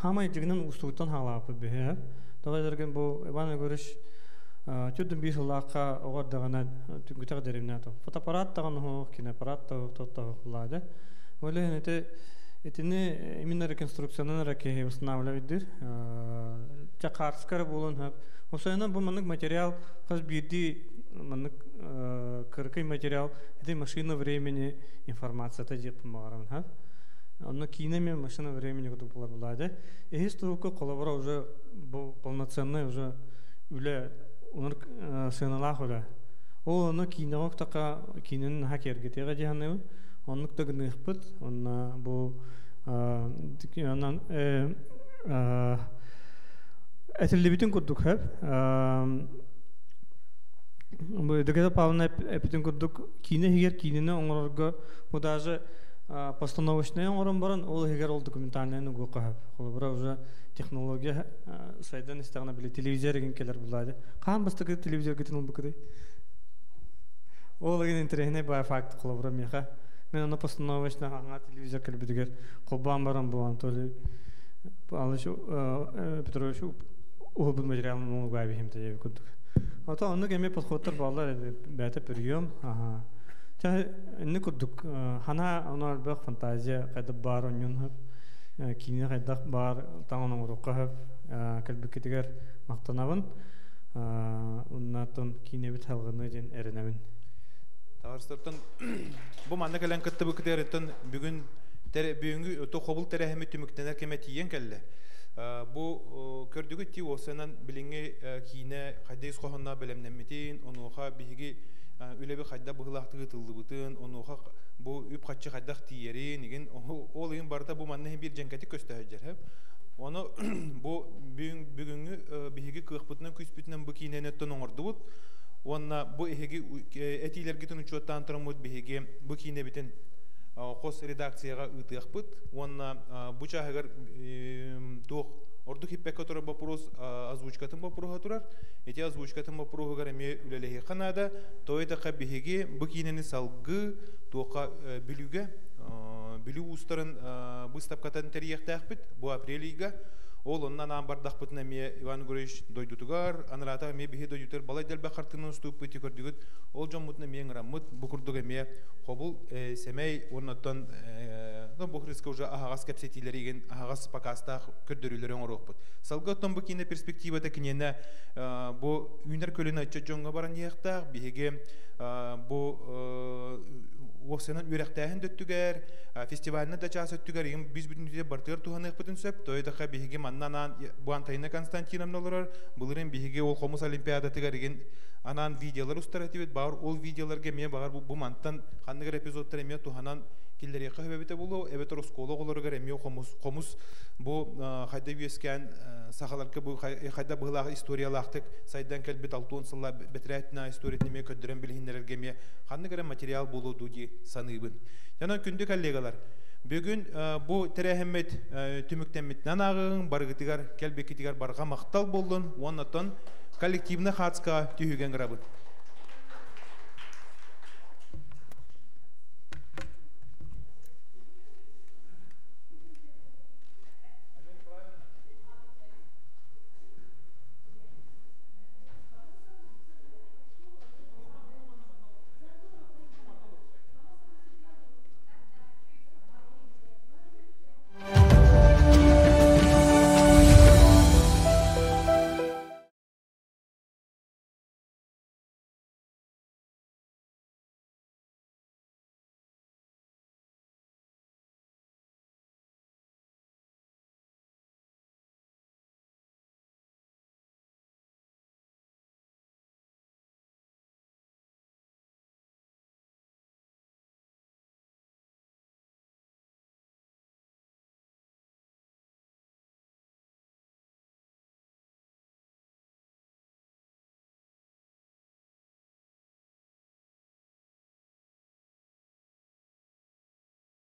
хамай жігінен ұстуыттан халапы бейіп. Тоғай зірген бұл Иван Егорыч тюдден бейс ұлаққа оғардағына түнгітақ дәрімнәті. Фотоаппарат тағын ұғы, киноаппарат тағын бұлады. Ойлайын этини именно реконструкцияны раке устанавливайдыр. Чакарскар болон хап. Осайна бу манык материал хас бирди манык кыркый материал эти машина времени информация та деп магаран хап. Анна кинеме машина времени кутуп булады. Струка коллабора уже бу полноценный уже үле унар сыналах ула. Ол аны кинок така кинен хакерге тега жаны. Оннук да гыныкпыт, онна бу анан этилибитин курдук хеп. Бу дегеде павна эпитин курдук кине хигер кинене оңорго бу даже постановочный оңорон баран ол хигер ол документальный нугу кап. Холбра уже технология сайдан истагына биле телевизор ген келер булады. Кан бастыгы телевизор кетин ул букыды. Ол ген интернетне ба факт холбра меха. Мен аны постановочный аңа телевизор келбидигер колбан баран бу Анатолий Петрович бул материалын муну гайбихим тежеп күрдүк. Ата аны кеме подходтар балдар бәте прием. Та инне күрдүк. Хана аны бак фантазия кайда бар онун кине кайда бар таңның рукка келбекетигер мактанабын. Уннатын кине бит халгыны ден эренебин. Тағарыстыртын, бұл маңна кәлін күтті бүкітеріттін бүгін өті қобыл тәрәхімі түміктенер кеме тиен кәлі. Бұл көрдігі ти осынан біліңе кейіне қайдайыз қоғынна білемнеметін, онуға бігі үлебі қайда бұғылақтығы тылды бұтын, онуға бұл үп қатшы қайдақ тиерін, ол ең барда бұл маңна бір жәнкәті көсті әжер. Оны бұл бүгінгі бігі қықпытынан көспітінен бұл кейінен өттін оңырды бұд. Онна бу эһиги этилергитин учуттан турмут биһиги бу кинебитин кос редакцияга ытыахпыт. Онна бу чагыр тух орду хиппекка тура вопрос озвучкатын вопроса турар. Эти озвучкатын вопроса гарме үлелеһи канада тойда кабиһиги бу кинени салгы тука билүгө билүү устарын выставкатан терияхтахпыт бу апрелига. Ол оннан амбардах пытна ме Иван Егорович дойдутугар, анрата ме бихи дойдутер балай дел бахартынын ступы тикөрдүгүт. Ол жон мутна мен раммыт букурдуга ме кобул семей оннотон бухриска уже агас кепсетилереген агас покаста көрдөрүлөрөн орокпут. Салгаттан бу кине перспективада кинене бу үнер көлүнө чөжөнгө баран яктак биге бу Осынан үрәктәһен дөттүгәр, фестивальны да час өттүгәр, иң biz бүтүн дә бартыр туһанык бүтүн сөп, тойда биһиге маннан бу Антайна Константиновналар, булырын биһиге ол комус олимпиада тигәрген анан видеолар устаратыбет бар, ол видеоларга мен бар бу мантан ханныгыр эпизодтар мен туһанан киллерге хәбәбете булу, эбет росколо голорга мен комус бу хайда вескән сахаларга бу хайда була историялактык сайдан келбет алтын сылла бетрәтнә историятны мен көддерен билһиннәргә мен ханныгыр материал булу дуди саныйбын. Яна күндү коллегалар, бүгүн бу терәһәммет түмүктәммит нанагын баргытыгар келбекитигар барга мактал болдун, оннан коллективны хатска түйгән грабыт.